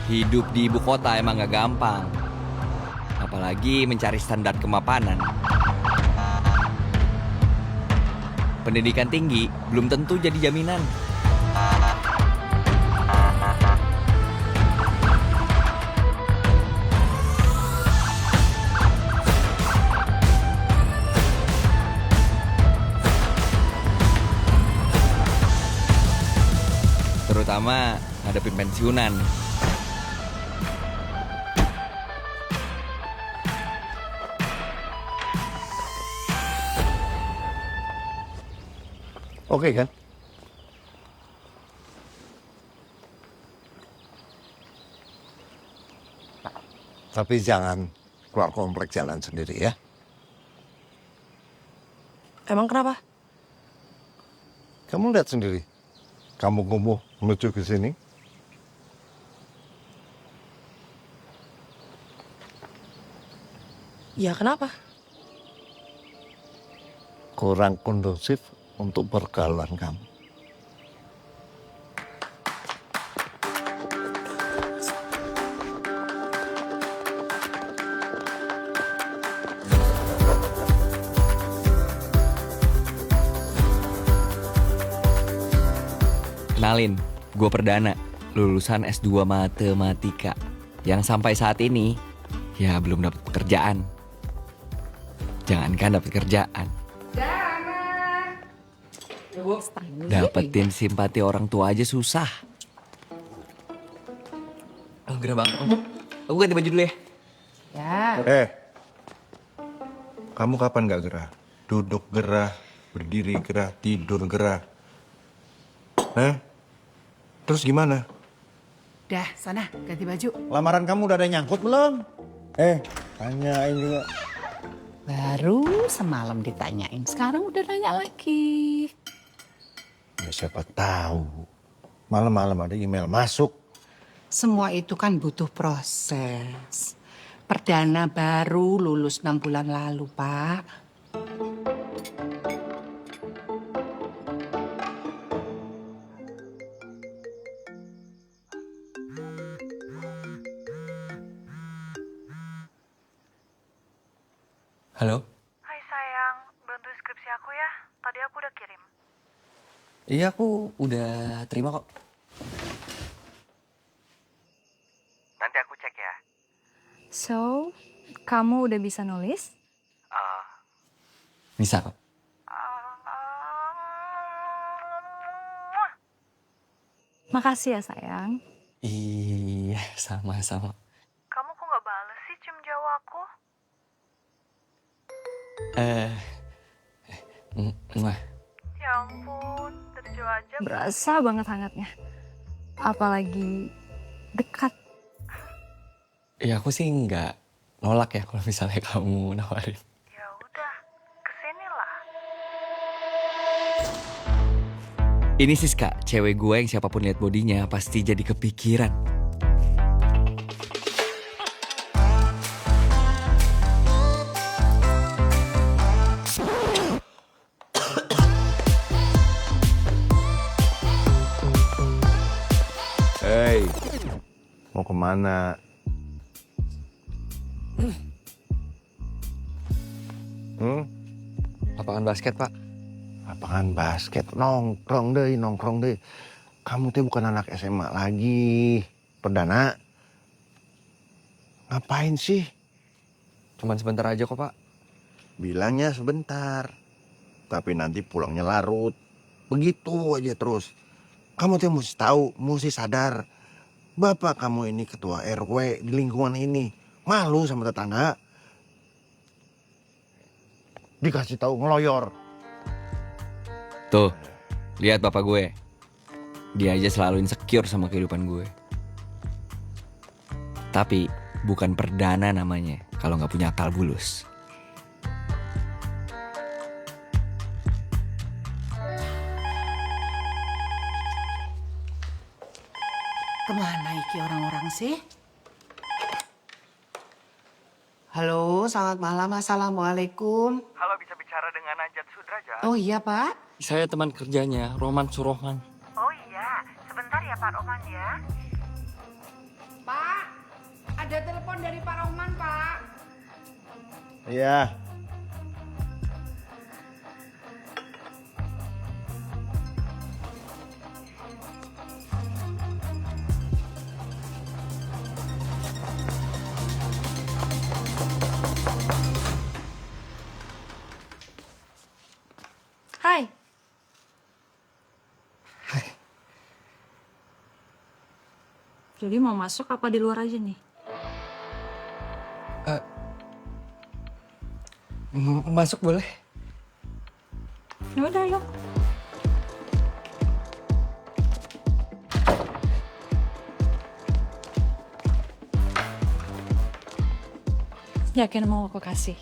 Hidup di ibu kota emang gak gampang. Apalagi mencari standar kemapanan. Pendidikan tinggi belum tentu jadi jaminan. Terutama ngadepin pensiunan. Oke kan? Tapi jangan keluar komplek jalan sendiri ya. Emang kenapa? Kamu lihat sendiri. Kamu kumuh menuju ke sini. Ya kenapa? Kurang kondusif untuk pergaulan kamu. Kenalin, gue Perdana, lulusan S2 Matematika. Yang sampai saat ini, ya belum dapat pekerjaan. Jangankan dapat kerjaan. Dapetin simpati orang tua aja susah. Oh, gerah banget. Aku ganti baju dulu ya. Ya. Kamu kapan gak gerah? Duduk gerah, berdiri gerah, tidur gerah. Terus gimana? Dah, sana ganti baju. Lamaran kamu udah ada yang nyangkut belum? Tanyain juga. Baru semalam ditanyain, sekarang udah nanya lagi. Ya siapa tahu. Malam-malam ada email masuk. Semua itu kan butuh proses. Perdana baru lulus 6 bulan lalu, Pak. Halo? Hai sayang, bantu skripsi aku ya. Tadi aku udah kirim. Iya, aku udah terima kok. Nanti aku cek ya. So, kamu udah bisa nulis? Bisa kok. Makasih ya sayang. Iya, sama-sama. Kamu kok gak bales sih cium jauh aku? Mwah. Ya ampun, dari jauh aja. Berasa banget hangatnya. Apalagi dekat. Ya aku sih nggak nolak ya kalau misalnya kamu nawarin. Ya udah, kesini lah. Ini Siska, cewek gue yang siapapun lihat bodinya pasti jadi kepikiran. Hei, mau kemana? Lapangan basket, Pak. Lapangan basket, nongkrong deh. Kamu tuh bukan anak SMA lagi. Perdana. Ngapain sih? Cuman sebentar aja kok, Pak. Bilangnya sebentar. Tapi nanti pulangnya larut. Begitu aja terus. Kamu tuh mesti tahu, mesti sadar. Bapak kamu ini ketua RW di lingkungan ini. Malu sama tetangga. Dikasih tahu ngeloyor. Tuh, lihat bapak gue. Dia aja selalu insecure sama kehidupan gue. Tapi bukan perdana namanya kalau nggak punya akal bulus. Kemana iki orang-orang sih? Halo, selamat malam. Assalamualaikum. Halo, bisa bicara dengan Najat Sudraja? Oh iya, Pak. Saya teman kerjanya, Roman Surohman. Oh iya, sebentar ya Pak Roman ya. Pak, ada telepon dari Pak Rohman, Pak. Iya. Hai. Jadi mau masuk apa di luar aja nih? Masuk boleh? Ya udah, yuk. Yakin mau aku kasih?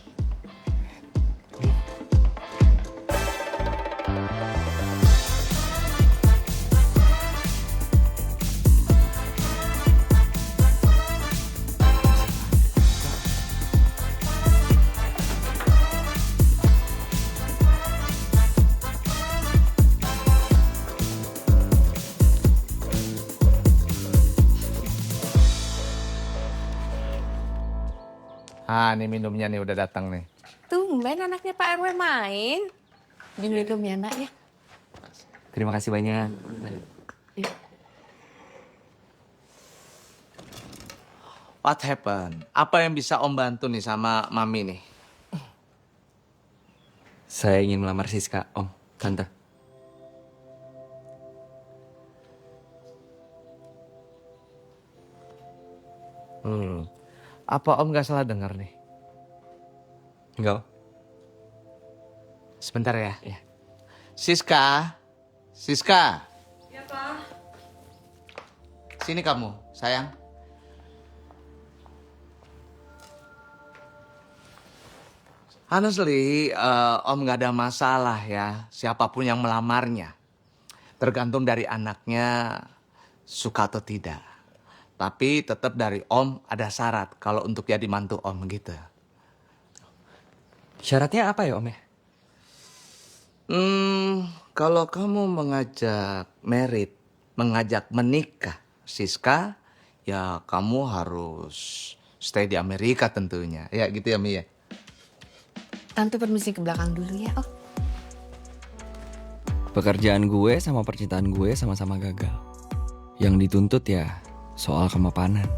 Ah, nih minumnya nih udah datang nih. Tumben anaknya Pak RW main. Diminum ya nak ya. Terima kasih banyak. What happened? Apa yang bisa Om bantu nih sama Mami nih? Saya ingin melamar Siska, Om, Tante. Apa Om gak salah dengar nih? Enggak, Om. Sebentar ya. Iya. Siska. Siska. Ya, Pak. Sini kamu, sayang. Honestly, Om gak ada masalah ya. Siapapun yang melamarnya. Tergantung dari anaknya suka atau tidak. Tapi tetap dari Om ada syarat kalau untuk jadi mantu Om gitu. Syaratnya apa ya, Om ya? Kalau kamu mengajak mengajak menikah Siska, ya kamu harus stay di Amerika tentunya. Ya gitu ya, Mi ya. Tante permisi ke belakang dulu ya. Oh, Pekerjaan gue sama percintaan gue sama-sama gagal. Yang dituntut ya soal kemapanan.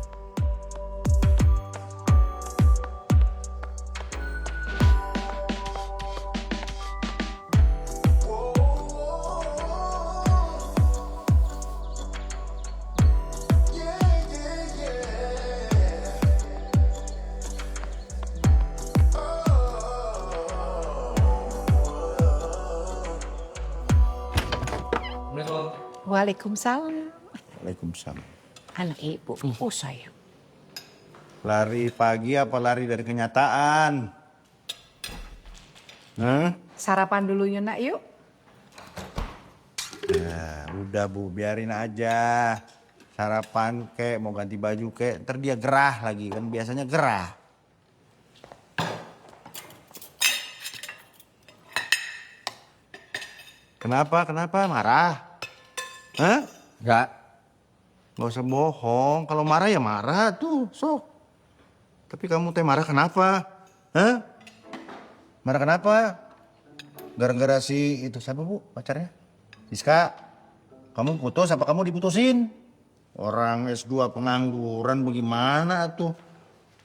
Waalaikumsalam. Waalaikumsalam. Anak ibu. Oh sayang. Lari pagi apa lari dari kenyataan? Hah? Sarapan dulu yuk nak yuk. Ya, udah Bu, biarin aja. Sarapan kek, mau ganti baju kek, ntar dia gerah lagi, kan biasanya gerah. Kenapa? Marah? Hah? Enggak. Gak usah bohong, kalau marah ya marah tuh, sok. Tapi kamu teh marah kenapa? Hah? Marah kenapa? Gara-gara si itu siapa Bu pacarnya? Siska, kamu putus apa kamu diputusin? Orang S2 pengangguran bagaimana tuh?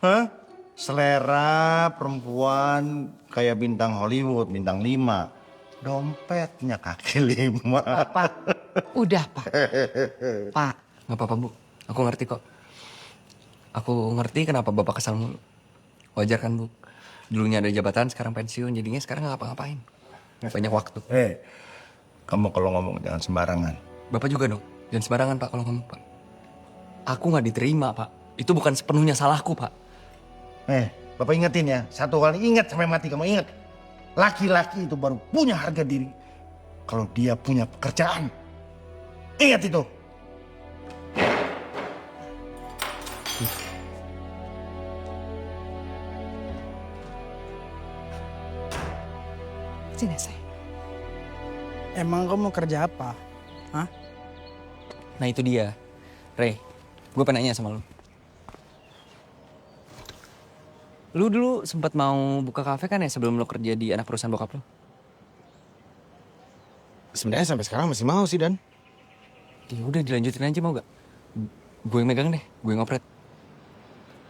Hah? Selera perempuan kayak bintang Hollywood, bintang 5. Dompetnya kaki 5. Pak, udah Pak. Pak, Gak apa-apa, Bu. Aku ngerti kok. Aku ngerti kenapa Bapak kesal mulu. Wajar kan, Bu? Dulunya ada jabatan, sekarang pensiun. Jadinya sekarang gak ngapa-ngapain. Banyak waktu. Kamu kalau ngomong jangan sembarangan. Bapak juga dong. Jangan sembarangan, Pak, kalau ngomong, Pak. Aku gak diterima, Pak. Itu bukan sepenuhnya salahku, Pak. Bapak ingetin ya. Satu kali ingat sampai mati kamu ingat. Laki-laki itu baru punya harga diri kalau dia punya pekerjaan. Ingat itu. sini saya. Emang kamu kerja apa? Hah? Nah itu dia. Rey, gue pengen nanya sama lu. Lu dulu sempat mau buka kafe kan ya sebelum lo kerja di anak perusahaan bokap lo? Sebenarnya sampai sekarang masih mau sih, Dan. Ya udah dilanjutin aja mau gak? Gue yang megang deh, gue yang ngopret.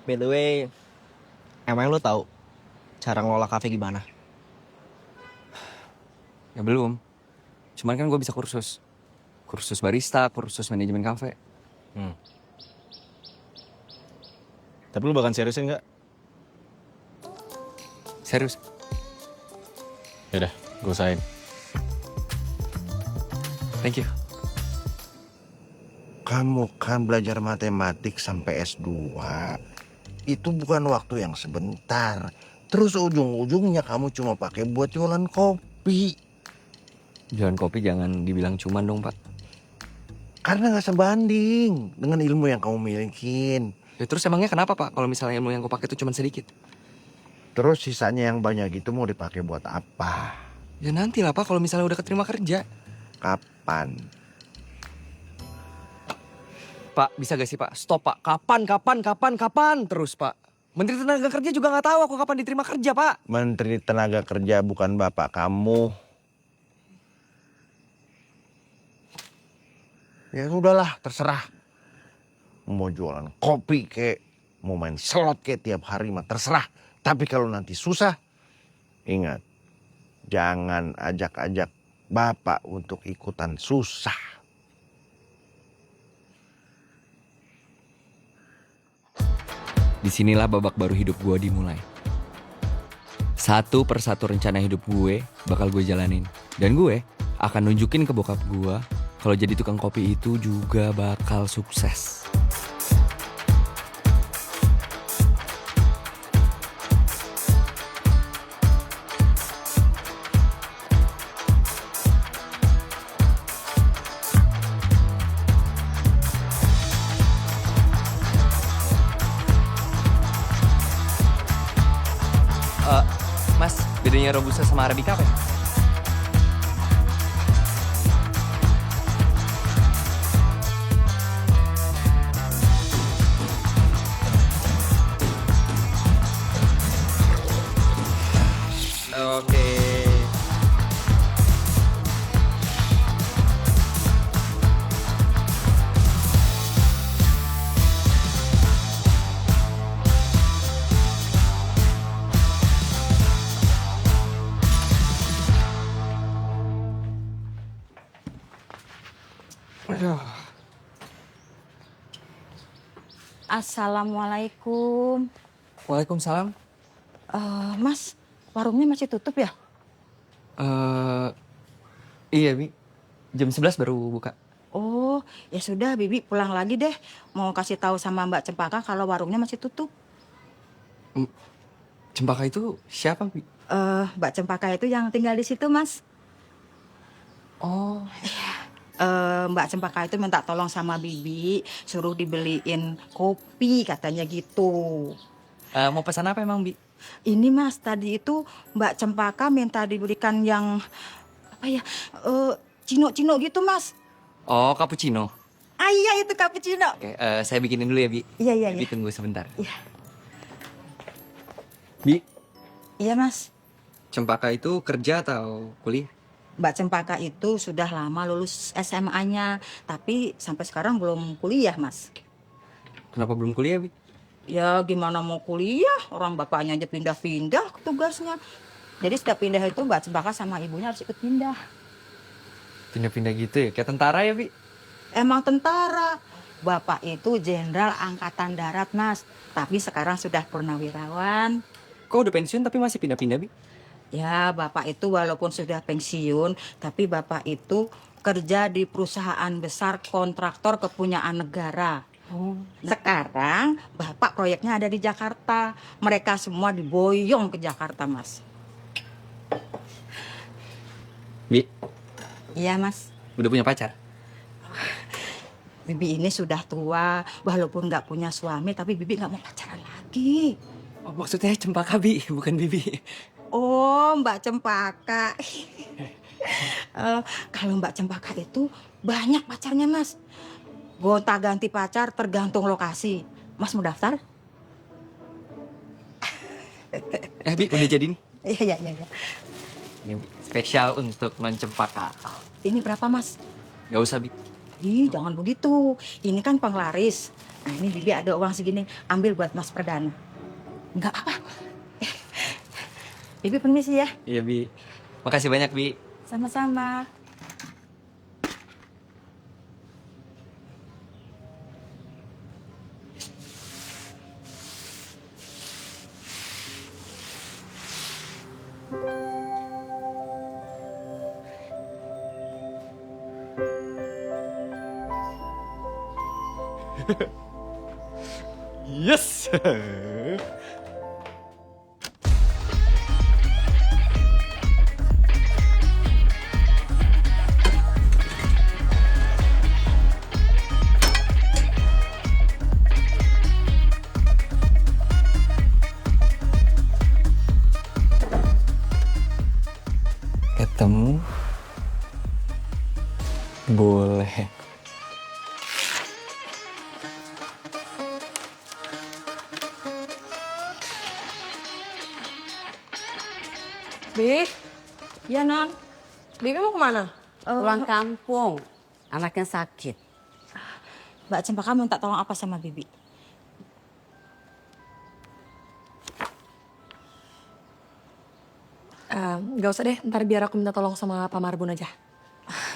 By the way, emang lu tahu cara ngelola kafe gimana? Ya belum. Cuman kan gue bisa kursus. Kursus barista, kursus manajemen kafe. Tapi lu bahkan seriusin nggak? Serius. Yaudah, gue usahain. Thank you. Kamu kan belajar matematik sampai S2. Itu bukan waktu yang sebentar. Terus ujung-ujungnya kamu cuma pakai buat jualan kopi. Jualan kopi jangan dibilang cuman dong, Pak. Karena nggak sebanding dengan ilmu yang kamu milikin. Ya terus emangnya kenapa, Pak? Kalau misalnya ilmu yang gue pakai itu cuma sedikit. Terus sisanya yang banyak itu mau dipakai buat apa? Ya nanti lah, Pak, kalau misalnya udah keterima kerja. Kapan? Pak, bisa gak sih, Pak? Stop, Pak. Kapan terus, Pak. Menteri Tenaga Kerja juga nggak tahu aku kapan diterima kerja, Pak. Menteri Tenaga Kerja bukan bapak kamu. Ya sudahlah, terserah. Mau jualan kopi kek, mau main slot kek tiap hari mah terserah. Tapi kalau nanti susah, ingat, jangan ajak-ajak bapak untuk ikutan susah. Disinilah babak baru hidup gue dimulai. Satu persatu rencana hidup gue bakal gue jalanin. Dan gue akan nunjukin ke bokap gue kalau jadi tukang kopi itu juga bakal sukses. Mas, bedanya Robusta sama Arabica apa ya? Oke. Assalamualaikum. Waalaikumsalam. Mas, warungnya masih tutup ya? Iya, Bi. Jam 11 baru buka. Oh, ya sudah, Bibi pulang lagi deh. Mau kasih tahu sama Mbak Cempaka kalau warungnya masih tutup. Cempaka itu siapa, Bi? Mbak Cempaka itu yang tinggal di situ, Mas. Oh. Mbak Cempaka itu minta tolong sama Bibi, suruh dibeliin kopi katanya gitu. Mau pesan apa emang, Bi? Ini Mas, tadi itu Mbak Cempaka minta dibelikan yang apa ya? Cino-cino gitu, Mas. Oh, cappuccino. Ah iya itu cappuccino. Oke, saya bikinin dulu ya, Bi. Iya, iya, Bi, iya. tunggu sebentar. Iya. Bi, Iya, Mas. Cempaka itu kerja atau kuliah? Mbak Cempaka itu sudah lama lulus SMA-nya, tapi sampai sekarang belum kuliah, Mas. Kenapa belum kuliah, Bi? Ya gimana mau kuliah, orang bapaknya aja pindah-pindah tugasnya. Jadi setiap pindah itu Mbak Cempaka sama ibunya harus ikut pindah. Pindah-pindah gitu ya? Kayak tentara ya, Bi? Emang tentara. Bapak itu Jenderal Angkatan Darat, Mas. Tapi sekarang sudah purnawirawan. Kok udah pensiun tapi masih pindah-pindah, Bi? Ya, Bapak itu walaupun sudah pensiun, tapi Bapak itu kerja di perusahaan besar kontraktor kepunyaan negara. Sekarang Bapak proyeknya ada di Jakarta. Mereka semua diboyong ke Jakarta, Mas. Bi, Iya, Mas. udah punya pacar? Bibi ini sudah tua, walaupun nggak punya suami, tapi Bibi nggak mau pacaran lagi. Oh, maksudnya Cempaka, Bi, bukan Bibi. Oh, Mbak Cempaka. Kalau Mbak Cempaka itu banyak pacarnya, Mas. Gonta-ganti pacar tergantung lokasi. Mas mau daftar? Bi, udah jadi nih. Iya, iya, iya. Ini spesial untuk non cempaka. Ini berapa, Mas? Gak usah, Bi. Ih, jangan begitu. Ini kan penglaris. Nah, ini Bibi ada uang segini. Ambil buat Mas Perdana. Enggak apa. Bibi permisi ya. Iya, Bi. Makasih banyak, Bi. Sama-sama. Yes. Ketemu boleh. Bi, Ya, Non. Bibi mau kemana? Pulang kampung. Anaknya sakit. Mbak Cempaka minta tolong apa sama Bibi? Gak usah deh, ntar biar aku minta tolong sama Pak Marbun aja.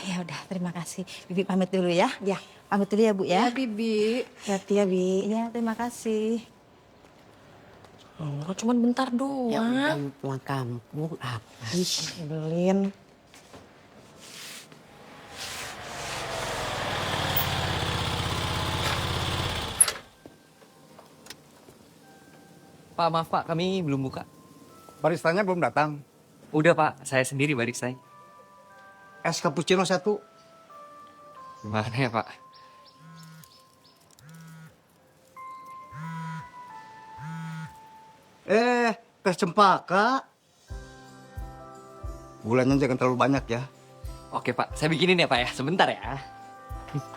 Ya udah, terima kasih. Bibi pamit dulu ya. Ya. Pamit dulu ya, Bu ya. Bibi. Hati ya, Bi. Ya, terima kasih. Oh, cuman bentar doang. Ya udah pulang kampung apa sih? Belin. Pak, maaf Pak, kami belum buka. Baristanya belum datang. Udah Pak, saya sendiri baristanya. Es cappuccino 1. Gimana ya Pak? Teh cempaka. Gulanya jangan terlalu banyak ya. Oke Pak, saya bikinin ya Pak ya, sebentar ya.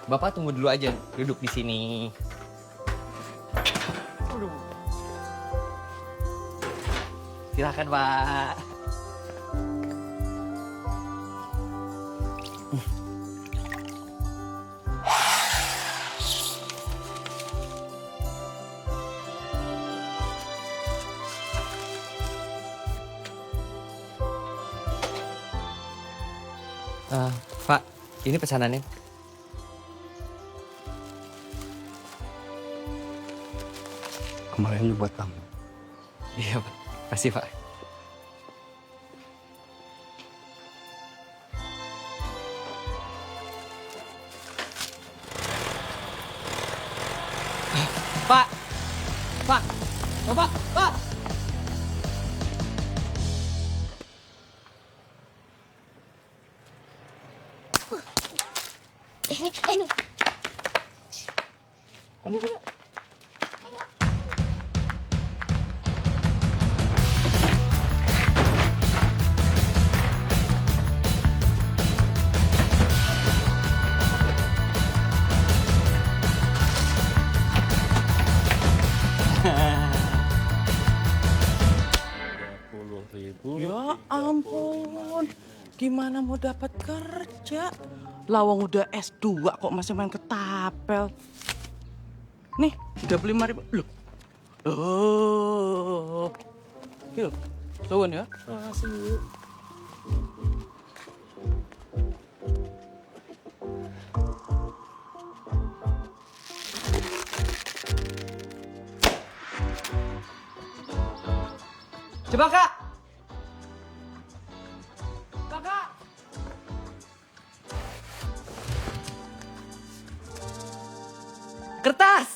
Bapak tunggu dulu aja, duduk di sini. Silakan Pak. Pak, ini pesanannya. Kembaliannya buat kamu. Iya Pak, kasih Pak. Pak, Pak, Bapak, Pak. Ya ampun, gimana mau dapat kerja? Lawang udah S2 kok masih main ketapel. Nih, 35.000. Loh. Oh. Yuk, suwun ya. Makasih. Coba Kak. Kakak. Kertas.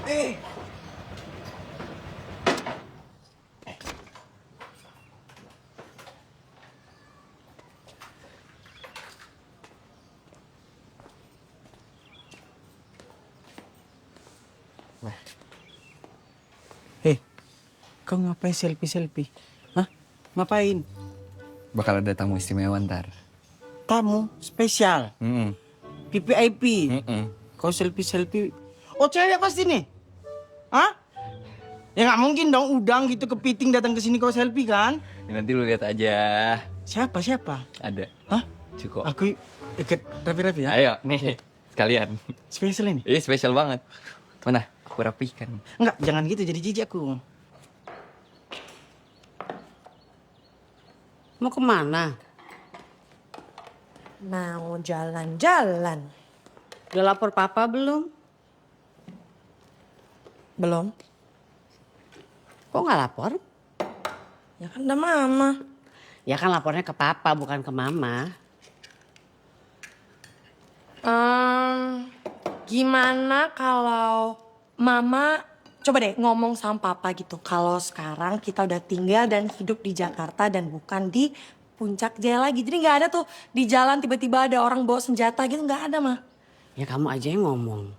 Hei, kau ngapain selfie-selfie? Hah? Ngapain? Bakal ada tamu istimewa ntar. Tamu spesial, VVIP. Kau selfie-selfie. Oh, cewek pasti nih? Hah? Ya nggak mungkin dong udang gitu kepiting datang ke sini kau selfie kan? Ya, nanti lu lihat aja. Siapa? Ada. Hah? Cukup. Aku ikut rapi-rapi ya? Ayo, nih. Sekalian. Spesial ini? Iya, spesial banget. Mana? Aku rapikan. Enggak, jangan gitu jadi jijik aku. Mau kemana? Mau jalan-jalan. Udah lapor papa belum? Belum. Kok nggak lapor? Ya kan ada mama. Ya kan lapornya ke papa bukan ke mama. Gimana kalau mama coba deh ngomong sama papa gitu. Kalau sekarang kita udah tinggal dan hidup di Jakarta dan bukan di Puncak Jaya lagi. Jadi nggak ada tuh di jalan tiba-tiba ada orang bawa senjata gitu, nggak ada mah. Ya kamu aja yang ngomong.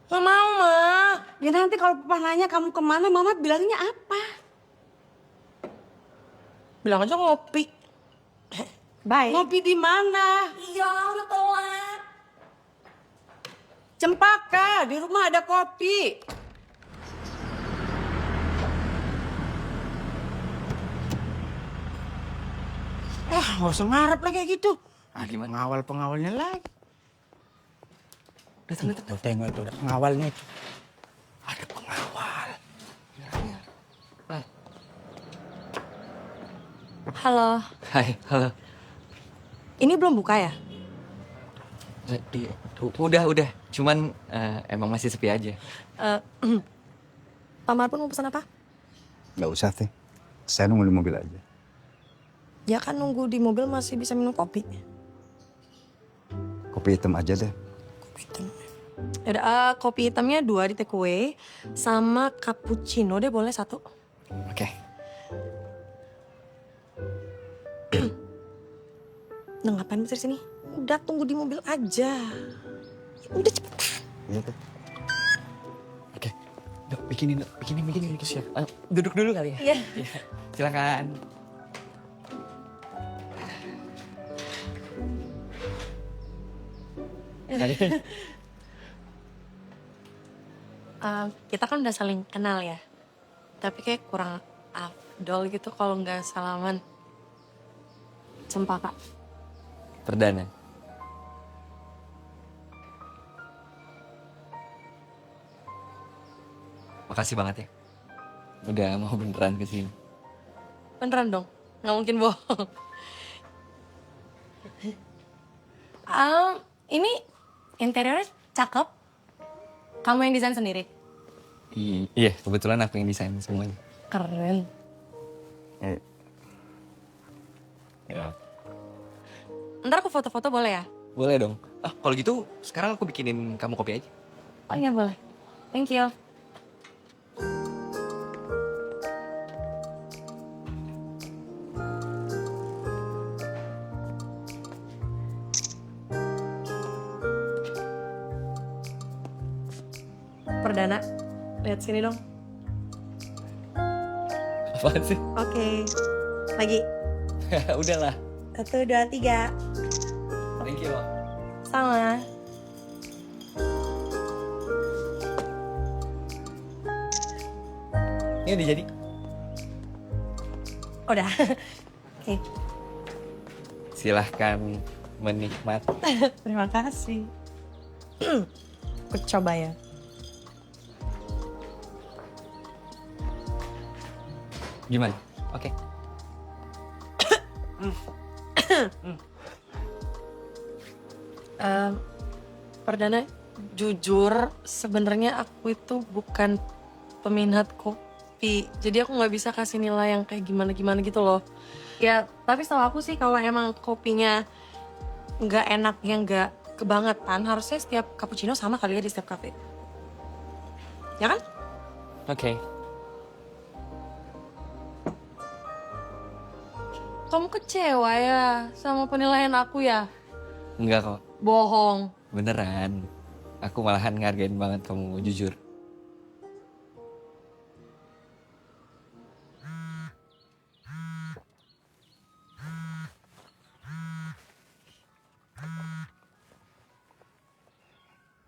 Nggak mau mah. Ya nanti kalau papa nanya kamu kemana, mama bilangnya apa? Bilang aja ngopi. Baik. Ngopi di mana? Iya udah telat. Cempaka, di rumah ada kopi. Nggak usah ngarep lah kayak gitu. Gimana? Pengawal-pengawalnya lagi. Datang. Tuh tengok tuh, pengawalnya itu. Ada pengawal. Halo. Hai, halo. Ini belum buka ya? Udah. Cuman emang masih sepi aja. Pak Marpun mau pesan apa? Nggak usah, Teh. Saya nunggu di mobil aja. Ya kan nunggu di mobil masih bisa minum kopi. Kopi hitam aja deh. Yaudah, kopi hitamnya 2 di take away. Sama cappuccino deh boleh 1. Oke. Nah ngapain besar sini? Udah tunggu di mobil aja. Udah cepet. Iya, Teh. Oke. Dok, bikinin. Siap. Duduk dulu kali ya? Iya. Silakan. Kita kan udah saling kenal ya. Tapi kayak kurang afdol gitu kalau nggak salaman. Cempaka. Perdana. Makasih banget ya. Udah mau beneran kesini. Beneran dong, nggak mungkin bohong. Ini interiornya cakep. Kamu yang desain sendiri? Iya, kebetulan aku yang desain semuanya. Keren. Ya. Ntar aku foto-foto boleh ya? Boleh dong. Kalau gitu sekarang aku bikinin kamu kopi aja. Oh iya boleh. Thank you. Perdana, lihat sini dong. Apaan sih? Oke. Lagi. Udahlah. 1, 2, 3. Thank you. Sama. Ini udah jadi. Udah. Oke. Silahkan menikmati. Terima kasih. Aku coba ya. Gimana? Oke. Perdana, jujur sebenarnya aku itu bukan peminat kopi. Jadi aku nggak bisa kasih nilai yang kayak gimana-gimana gitu loh. Ya, tapi setahu aku sih kalau emang kopinya nggak enak, yang nggak kebangetan, harusnya setiap cappuccino sama kali ya di setiap kafe. Ya kan? Oke. Kamu kecewa ya sama penilaian aku ya? Enggak kok, Bohong. beneran. Aku malahan ngargain banget kamu, jujur.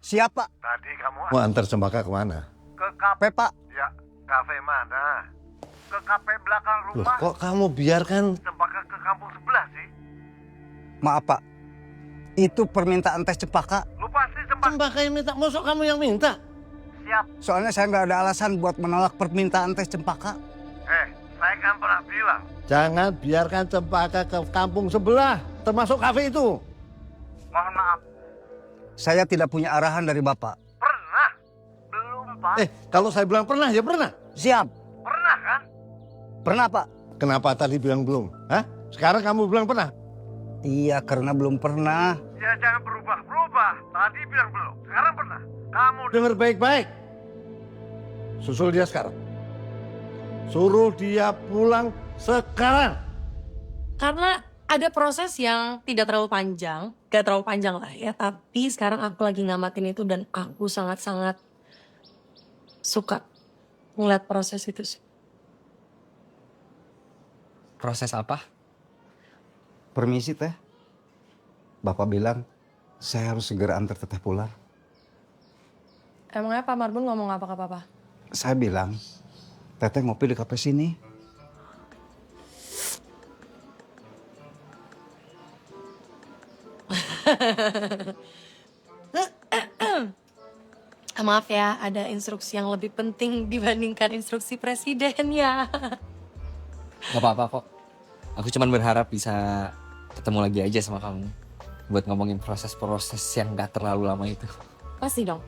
Siapa? Tadi kamu Mau antar Cempaka kemana? ke kafe, Pak. Ya, kafe mana? Ke kafe belakang Loh, rumah. kok kamu biarkan? Cempaka ke kampung sebelah sih. Maaf Pak, itu permintaan teh Cempaka. Lu pasti Cempaka yang minta, masuk kamu yang minta? siap. Soalnya saya nggak ada alasan buat menolak permintaan teh Cempaka. Saya kan pernah bilang. Jangan biarkan Cempaka ke kampung sebelah, termasuk kafe itu. Mohon maaf. Saya tidak punya arahan dari Bapak. Pernah? Belum, Pak. Kalau saya bilang pernah, ya pernah. Siap. Pernah kan? Pernah Pak? Kenapa tadi bilang belum? Hah? Sekarang kamu bilang pernah? Iya, karena belum pernah. Ya jangan berubah-berubah. Tadi bilang belum. Sekarang pernah. Kamu Dengar baik-baik. Susul dia sekarang. Suruh dia pulang sekarang. Karena ada proses yang tidak terlalu panjang, gak terlalu panjang lah ya. Tapi sekarang aku lagi ngamatin itu dan aku sangat-sangat suka ngeliat proses itu sih. Proses apa? Permisi teh. Bapak bilang saya harus segera antar teteh pulang. Emangnya Pak Marbun ngomong apa ke Papa? Saya bilang, teteh ngopi di kafe sini. Maaf ya, ada instruksi yang lebih penting dibandingkan instruksi presiden ya. Gak apa-apa kok. Aku cuman berharap bisa ketemu lagi aja sama kamu. Buat ngomongin proses-proses yang gak terlalu lama itu. Pasti dong.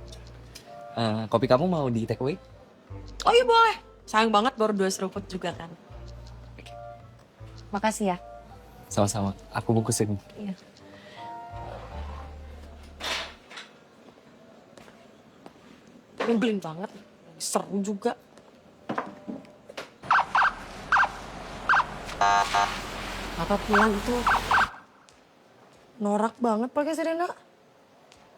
Kopi kamu mau di take away? Oh iya boleh. Sayang banget baru 2 seruput juga kan. Makasih ya. Sama-sama. Aku bungkusin. Iya. Nyebelin banget. Seru juga. Papa pulang tuh norak banget pakai sirena.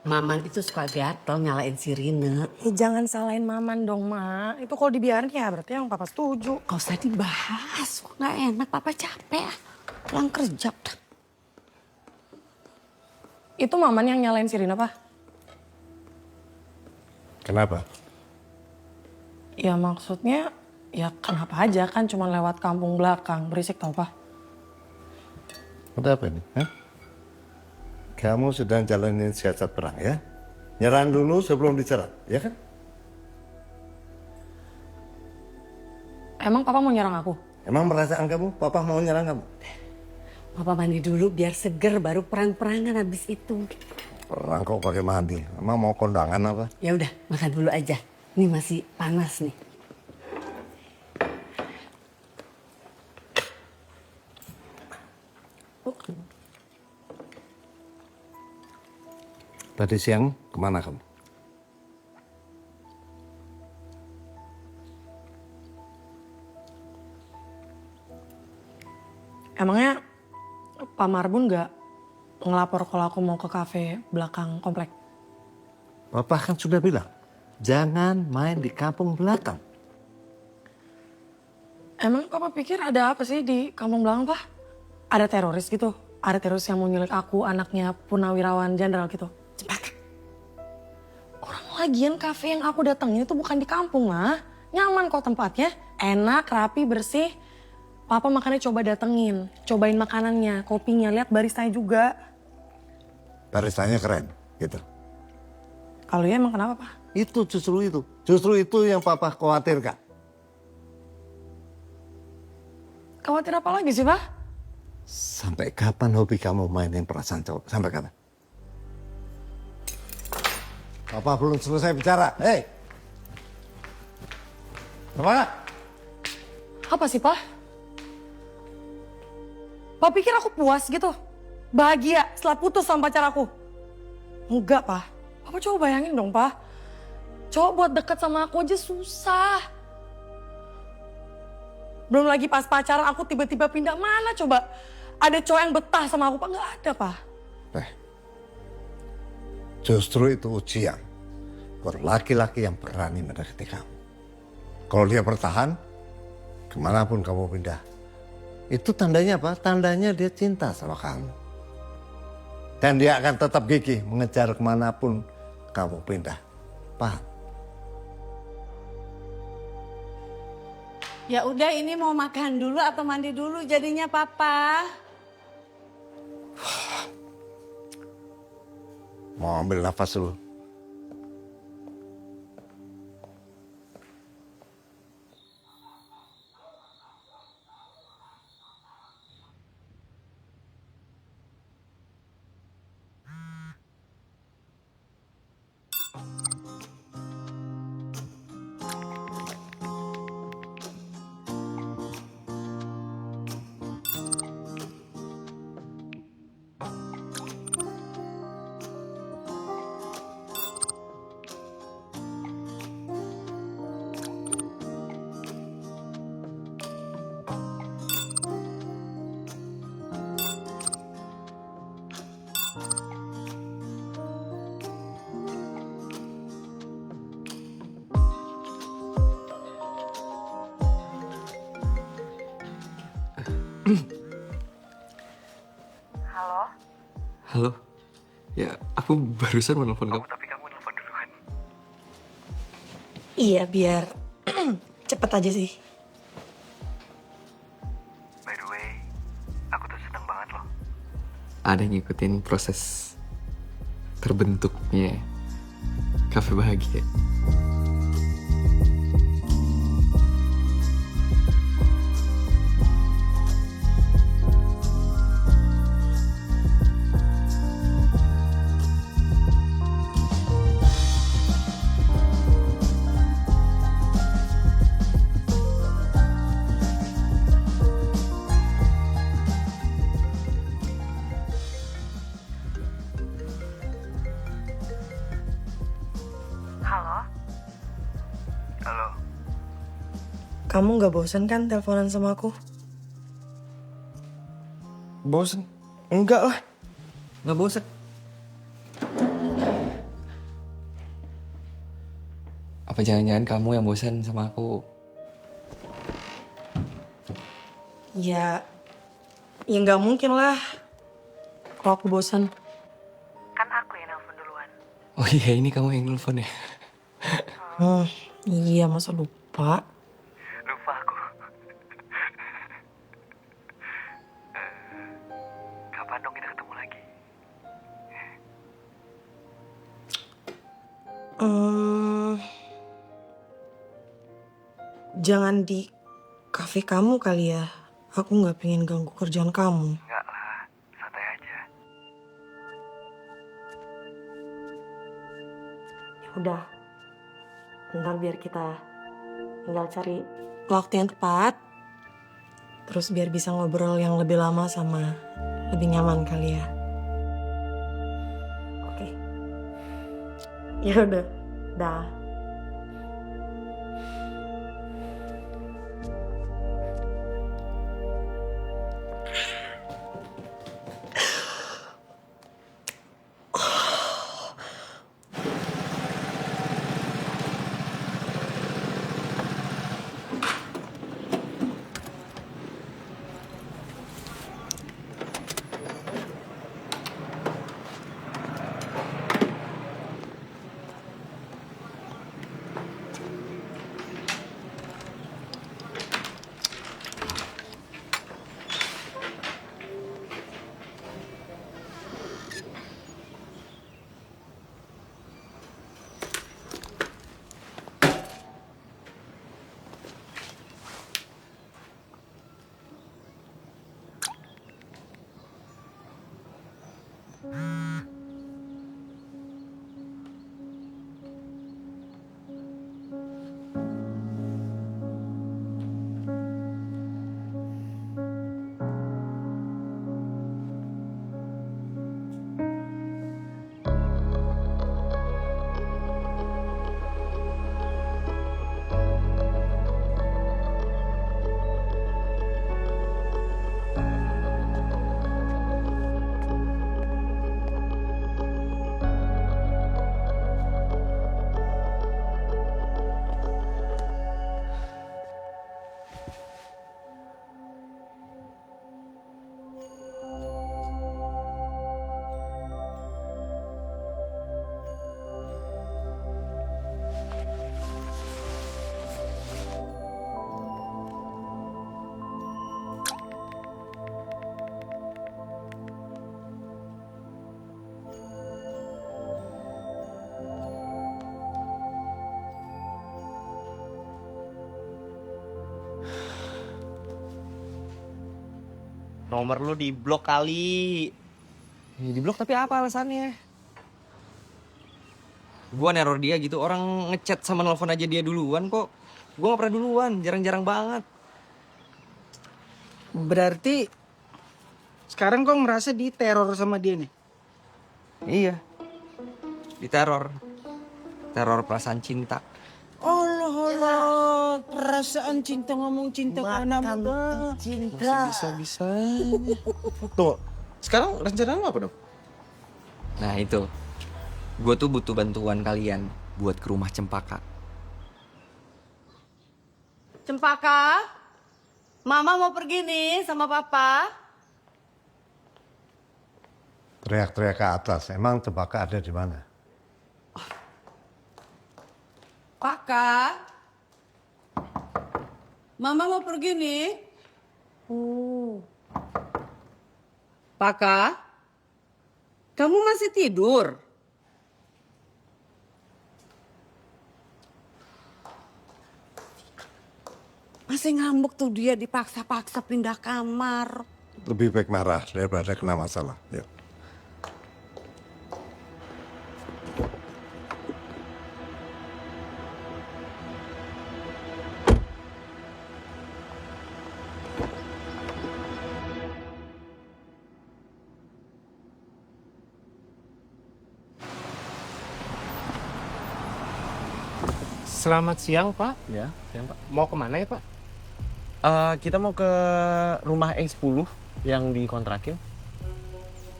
Maman itu suka gatel nyalain sirine. Jangan salahin Maman dong, Ma. Itu kalau dibiarin ya berarti yang Papa setuju. Gak usah dibahas, kok gak enak. Papa capek. Pulang kerja. Itu Maman yang nyalain sirine, Pak? Kenapa? Ya maksudnya, ya kenapa aja kan cuma lewat kampung belakang. Berisik tau, Pak? Ada apa ini? Hah? Kamu sedang jalanin siasat perang ya? Nyerang dulu sebelum diserang, ya kan? Emang Papa mau nyerang aku? Emang perasaan kamu, Papa mau nyerang kamu? Papa mandi dulu biar seger baru perang-perangan habis itu. Perang kok pakai mandi? Emang mau kondangan apa? Ya udah, makan dulu aja. Ini masih panas nih. Tadi siang kemana kamu? Emangnya Pak Marbun nggak ngelapor kalau aku mau ke kafe belakang komplek? Papa kan sudah bilang, jangan main di kampung belakang. Emang Papa pikir ada apa sih di kampung belakang, Pak? Ada teroris gitu? Ada teroris yang mau nyulik aku, anaknya Purnawirawan Jenderal gitu? Cepat. Orang lagian kafe yang aku datengin itu bukan di kampung, mah. Nyaman kok tempatnya. Enak, rapi, bersih. Papa makanya coba datengin. Cobain makanannya, kopinya. Lihat baristanya juga. Baristanya keren, gitu. Kalau ya emang kenapa, Pak? Itu justru itu. Justru itu yang Papa khawatirkan. Khawatir apa lagi sih, Pak? Sampai kapan hobi kamu mainin perasaan cowok? Sampai kapan? Papa belum selesai bicara. Hei! Apa? Apa sih, Pak? Pak pikir aku puas gitu? Bahagia setelah putus sama pacar aku? Enggak, Pak. Papa coba bayangin dong, Pak. cowok buat deket sama aku aja susah. Belum lagi pas pacaran aku tiba-tiba pindah, mana coba ada cowok yang betah sama aku, Pak? Nggak ada, Pak. Justru itu ujian buat laki-laki yang berani mendekati kamu. Kalau dia bertahan, kemanapun kamu pindah, itu tandanya apa? Tandanya dia cinta sama kamu. Dan dia akan tetap gigih mengejar kemanapun kamu pindah. Paham? Ya udah, ini mau makan dulu atau mandi dulu jadinya papa? Mau ambil nafas dulu. Halo? Halo. Ya, aku barusan mau nelfon kamu. Tapi kamu nelfon duluan. Iya, biar cepet aja sih. By the way, aku tuh seneng banget loh. Ada yang ngikutin proses terbentuknya Cafe Bahagia. Halo? Halo? Kamu nggak bosan kan teleponan sama aku? Bosen? Enggak lah. Nggak bosan. Apa jangan-jangan kamu yang bosan sama aku? Ya nggak mungkin lah. Kalau aku bosan. Kan aku yang nelfon duluan. Oh iya, ini kamu yang nelfon ya? Iya, masa lupa? Lupa aku. Kapan dong kita ketemu lagi? Jangan di kafe kamu kali ya. Aku nggak pengen ganggu kerjaan kamu. Enggak lah, santai aja. Ya udah. Ntar biar kita tinggal cari waktu yang tepat. Terus biar bisa ngobrol yang lebih lama sama lebih nyaman kali ya. Oke. Ya udah. Dah. Nomor lu di blok kali. Ya, di blok tapi apa alasannya? Gua neror dia gitu, orang ngechat sama nelfon aja dia duluan kok. Gua gak pernah duluan, jarang-jarang banget. Berarti sekarang kau merasa diteror sama dia nih? Iya. Diteror. Teror perasaan cinta. Allah, perasaan cinta ngomong cinta ke anak muda. Cinta. Bisa. Tuh, sekarang rencana lu apa dong? Nah itu, gue tuh butuh bantuan kalian buat ke rumah Cempaka. Cempaka, Mama mau pergi nih sama Papa. Teriak-teriak ke atas. Emang Cempaka ada di mana? Paka, Mama mau pergi nih. Paka, kamu masih tidur? Masih ngambek tuh dia dipaksa-paksa pindah kamar. Lebih baik marah daripada kena masalah. Yuk. Selamat siang, Pak. Ya, siang Pak. Mau kemana ya, Pak? Kita mau ke rumah E10 yang dikontrakin.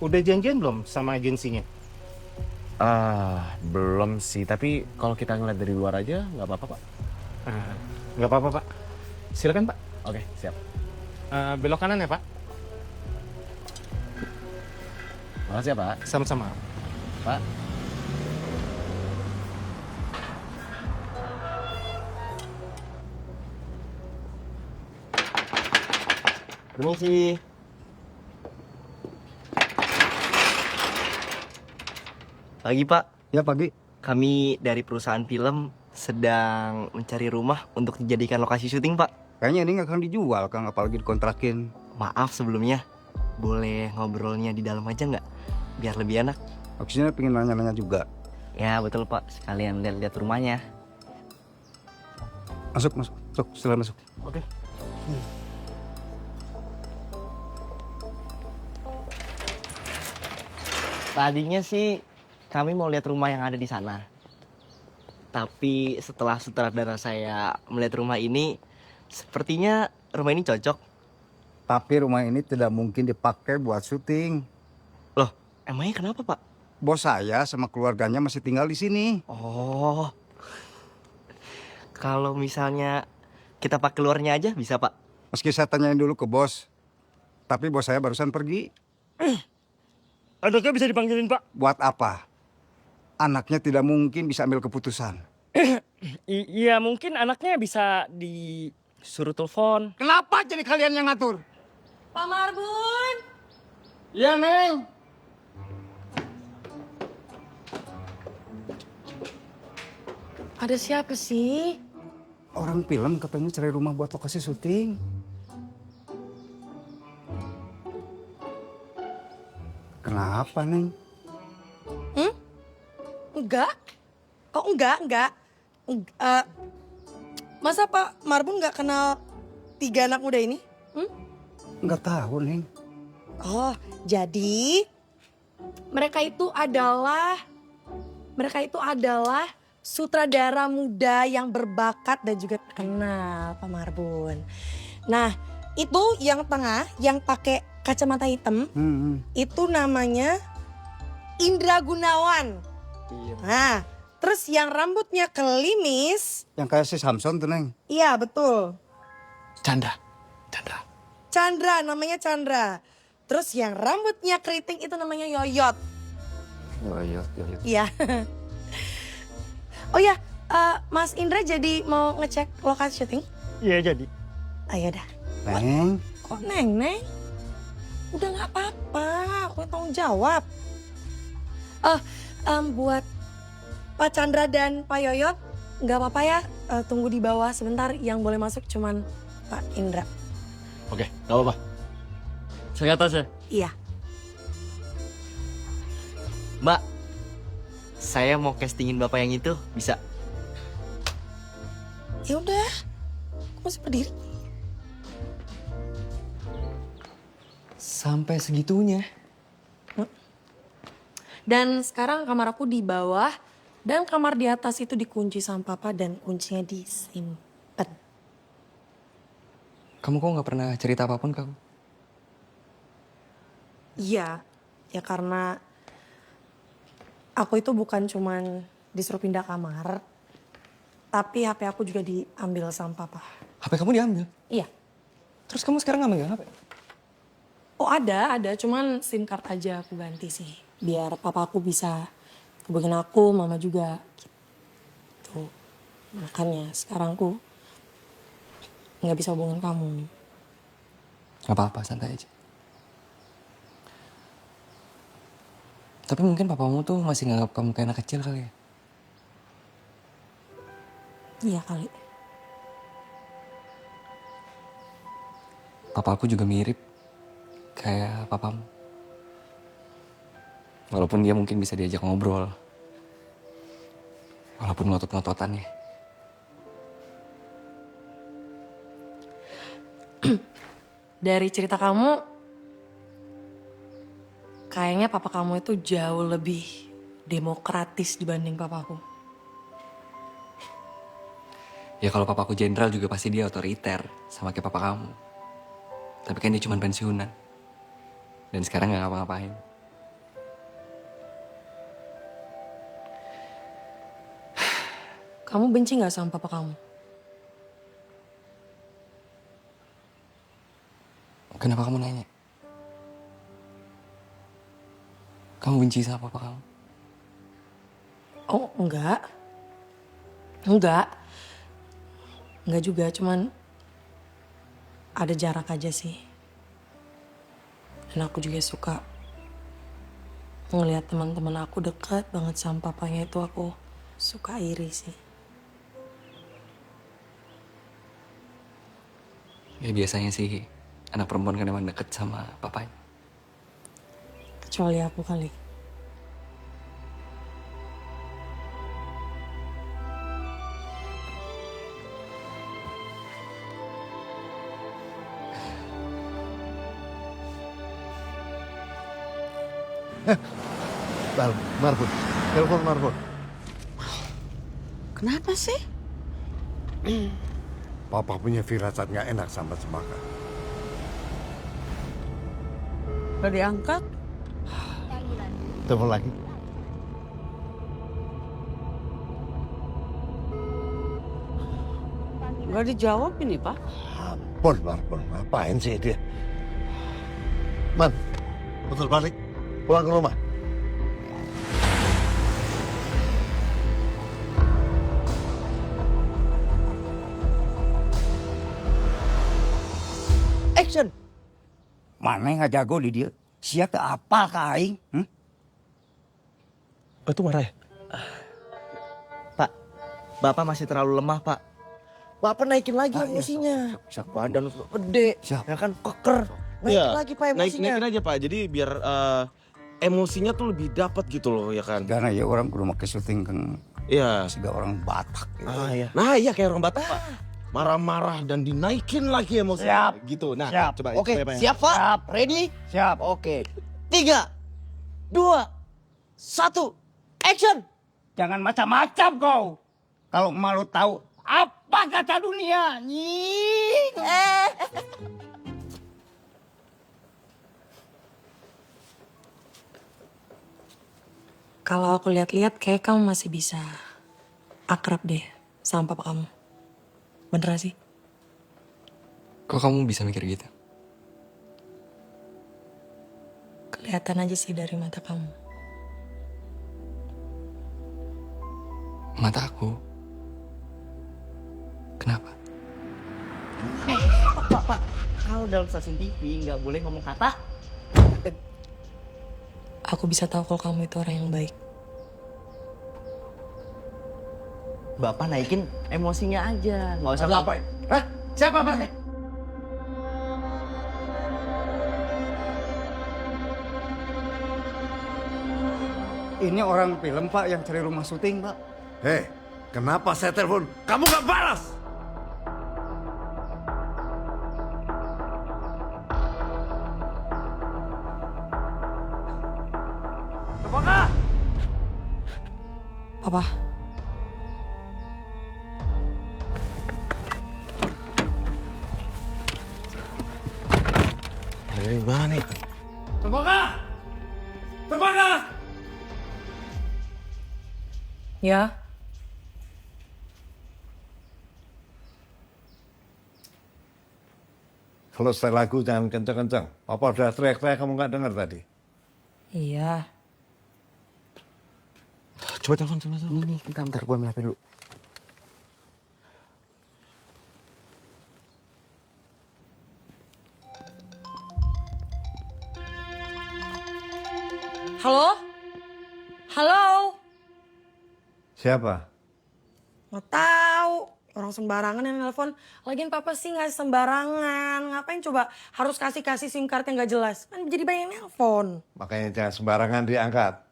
Udah janjian belum sama agensinya? Belum sih, tapi kalau kita ngeliat dari luar aja nggak apa-apa Pak. Nggak apa-apa, Pak. Silakan, Pak. Oke, siap. Belok kanan ya, Pak. Makasih ya Pak. Sama-sama. Pak. Permisi. Pagi Pak. Ya pagi. Kami dari perusahaan film sedang mencari rumah untuk dijadikan lokasi syuting Pak. Kayaknya ini nggak akan dijual, Kang. Apalagi dikontrakin. Maaf sebelumnya. Boleh ngobrolnya di dalam aja nggak? Biar lebih enak. Maksudnya pengen nanya-nanya juga. Ya betul Pak. Sekalian lihat-lihat rumahnya. Masuk. Silahkan masuk. Oke. Tadinya sih kami mau lihat rumah yang ada di sana. Tapi setelah sutradara saya melihat rumah ini, sepertinya rumah ini cocok. Tapi rumah ini tidak mungkin dipakai buat syuting. Loh, emangnya kenapa Pak? Bos saya sama keluarganya masih tinggal di sini. Oh, kalau misalnya kita pakai luarnya aja bisa Pak? Meski saya tanyain dulu ke bos. Tapi bos saya barusan pergi. Anaknya bisa dipanggilin, Pak. Buat apa? Anaknya tidak mungkin bisa ambil keputusan. Iya, mungkin anaknya bisa disuruh telepon. Kenapa jadi kalian yang ngatur? Pak Marbun. Iya, Neng. Ada siapa sih? Orang film katanya cari rumah buat lokasi syuting. Kenapa, Neng? Enggak. Oh, enggak. Masa Pak Marbun nggak kenal 3 anak muda ini? Nggak tahu, Neng. Oh, jadi mereka itu adalah sutradara muda yang berbakat dan juga terkenal, Pak Marbun. Nah, itu yang tengah, yang pakai kacamata hitam, itu namanya Indra Gunawan. Iya. Nah, terus yang rambutnya kelimis. Yang kayak si Samson tuh, Neng. Iya, betul. Chandra. Chandra, namanya Chandra. Terus yang rambutnya keriting itu namanya Yoyot. Yoyot. Iya. Oh ya, Mas Indra jadi mau ngecek lokasi syuting? Iya, jadi. Ayo dah. Neng. Kok Neng? Udah gak apa-apa, aku tanggung jawab. Buat Pak Chandra dan Pak Yoyot, gak apa-apa ya, tunggu di bawah sebentar. Yang boleh masuk cuman Pak Indra. Oke, gak apa-apa. Saya atas ya? Iya. Mbak, saya mau castingin bapak yang itu, bisa? Ya udah, aku masih berdiri. Sampai segitunya. Dan sekarang kamar aku di bawah dan kamar di atas itu dikunci sama papa dan kuncinya disimpan. Kamu kok nggak pernah cerita apapun ke aku? Iya, ya karena aku itu bukan cuman disuruh pindah kamar, tapi HP aku juga diambil sama papa. HP kamu diambil? Iya. Terus kamu sekarang nggak megang HP? Oh ada, cuman SIM card aja aku ganti sih. Biar papa aku bisa hubungin aku, mama juga. Gitu. Makanya sekarang aku nggak bisa hubungin kamu. Gak apa-apa, santai aja. Tapi mungkin papamu tuh masih nganggap kamu kayak anak kecil kali ya? Iya kali. Papa aku juga mirip kayak papamu. Walaupun dia mungkin bisa diajak ngobrol. Walaupun ngotot-ngototannya. Dari cerita kamu, kayaknya papa kamu itu jauh lebih demokratis dibanding papaku. Ya kalau papaku jenderal juga pasti dia otoriter sama kayak papa kamu. Tapi kan dia cuma pensiunan. Dan sekarang gak ngapa-ngapain. Kamu benci gak sama papa kamu? Kenapa kamu nanya? Kamu benci sama papa kamu? Oh enggak. Enggak juga, cuman ada jarak aja sih. Dan aku juga suka ngelihat teman-teman aku dekat banget sama papanya, itu aku suka iri sih. Ya biasanya sih anak perempuan kan emang deket sama papanya. Kecuali aku kali. Marbun, telepon Marbun. Kenapa sih? Papa punya firasat nggak enak sama Semaka. Gak diangkat? Telepon lagi. Gak dijawab ini, Pak. Ampun, Marbun, ngapain sih dia? Man, betul balik, pulang ke rumah. Action. Mana yang jago di dia? Siapa apa ka aing? Itu marah ya? Pak, Bapak masih terlalu lemah, Pak. Bapak naikin lagi emosinya. Badan lu gede, ya kan keker. Naikin lagi Pak emosinya. Naikin aja Pak, jadi biar emosinya tuh lebih dapat gitu loh ya kan. Karena ya orang kudu make syuting kan. Iya. Sehingga orang Batak. Gitu. Iya. Nah iya kayak orang Batak Pak. Marah-marah dan dinaikin lagi emosinya. Siap. Gitu. Nah, siap. coba. Oke, coba, siap Pak? Siap. Ready? Siap. Oke. 3, 2, 1, action! Jangan macam-macam kau. Kalau malu tahu apa kata dunia. Nying. Kalau aku lihat-lihat kayak kamu masih bisa akrab deh sama papa kamu. Bener sih? Kok kamu bisa mikir gitu? Kelihatan aja sih dari mata kamu. Mata aku? Kenapa? Pak, kalau dalam stasiun TV nggak boleh ngomong kata. Aku bisa tahu kalau kamu itu orang yang baik. Bapak naikin emosinya aja, nggak usah. Apa? Hah? Siapa Pak? Ini orang film Pak yang cari rumah syuting Pak. Hei, kenapa saya telepon? Kamu gak balas? Papa. Dari mana nih? Cempaka! Cempaka! Ya. Kalau saya lagu jangan kencang-kencang. Papa udah teriak-teriak kamu nggak dengar tadi. Iya. Coba telepon sama sama. Ini bentar gue ambil HP dulu. Halo? Halo? Siapa? Nggak tahu. Orang sembarangan yang nelpon. Lagian papa sih nggak sembarangan. Ngapain coba harus kasih SIM card yang nggak jelas? Kan jadi banyak yang nelpon. Makanya jangan sembarangan diangkat.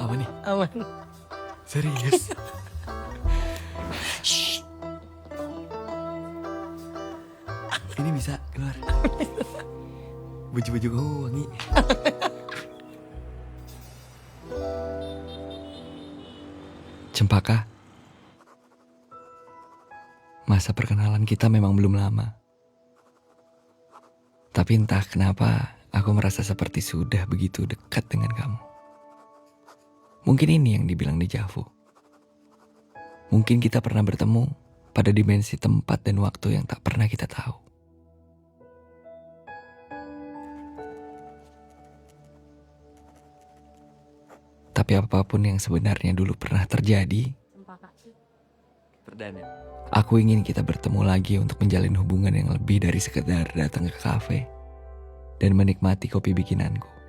Apa nih? Aman. Serius? Ini bisa keluar. Baju-baju kamu wangi. Cempaka. Masa perkenalan kita memang belum lama. Tapi entah kenapa aku merasa seperti sudah begitu dekat dengan kamu. Mungkin ini yang dibilang deja vu. Mungkin kita pernah bertemu pada dimensi tempat dan waktu yang tak pernah kita tahu. Tapi apapun yang sebenarnya dulu pernah terjadi, aku ingin kita bertemu lagi untuk menjalin hubungan yang lebih dari sekedar datang ke kafe dan menikmati kopi bikinanku.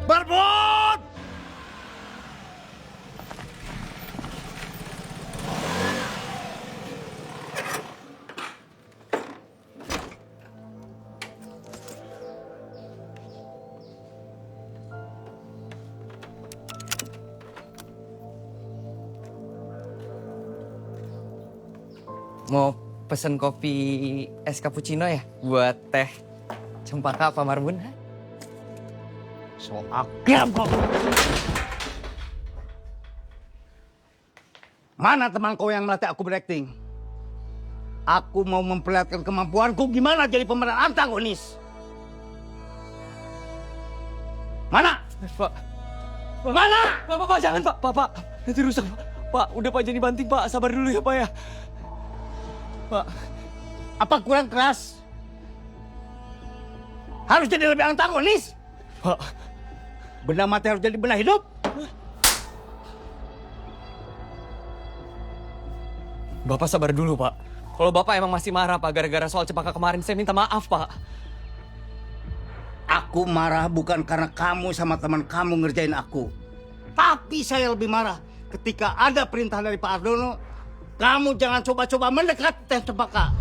Barbot! Mau pesen kopi es cappuccino ya? Buat teh Cempaka apa Marbun? So akrab kau. Mana teman kau yang melatih aku berakting? Aku mau memperlihatkan kemampuanku gimana jadi pemeran antagonis. Mana? Pak. Mana? Pak, jangan Pak. Pak. Nanti rusak Pak. Pak, udah Pak jadi banting Pak. Sabar dulu ya Pak ya. Pak. Apa kurang keras? Harus jadi lebih antagonis? Pak. Benda mati harus jadi benda hidup? Bapak sabar dulu Pak. Kalau Bapak emang masih marah Pak gara-gara soal Cempaka kemarin, saya minta maaf Pak. Aku marah bukan karena kamu sama teman kamu ngerjain aku. Tapi saya lebih marah ketika ada perintah dari Pak Ardono, kamu jangan coba-coba mendekati Teh Cempaka.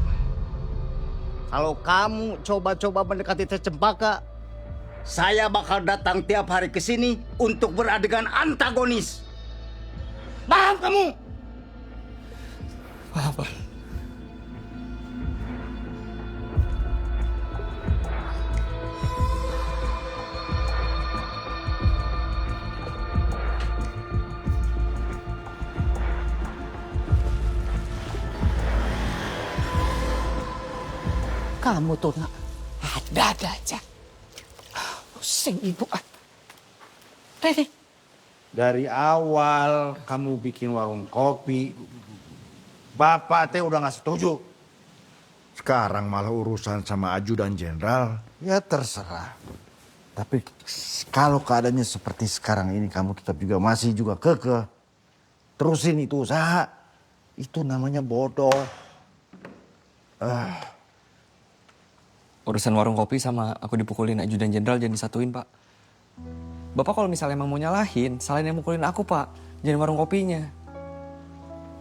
Kalau kamu coba-coba mendekati Teh Cempaka, saya bakal datang tiap hari ke sini untuk beradegan antagonis. Paham kamu? Paham Pak. Kamu tuh nak ada aja. Pusing ibu. Rene. Dari awal kamu bikin warung kopi, Bapak teh udah gak setuju. Sekarang malah urusan sama ajudan jenderal, ya terserah. Tapi kalau keadaannya seperti sekarang ini, kamu tetap juga masih juga kekeh. Terusin itu usaha, itu namanya bodoh. Urusan warung kopi sama aku dipukulin ajudan jenderal jangan disatuin, Pak. Bapak kalau misalnya emang mau nyalahin, salahin yang mukulin aku, Pak. Jangan warung kopinya.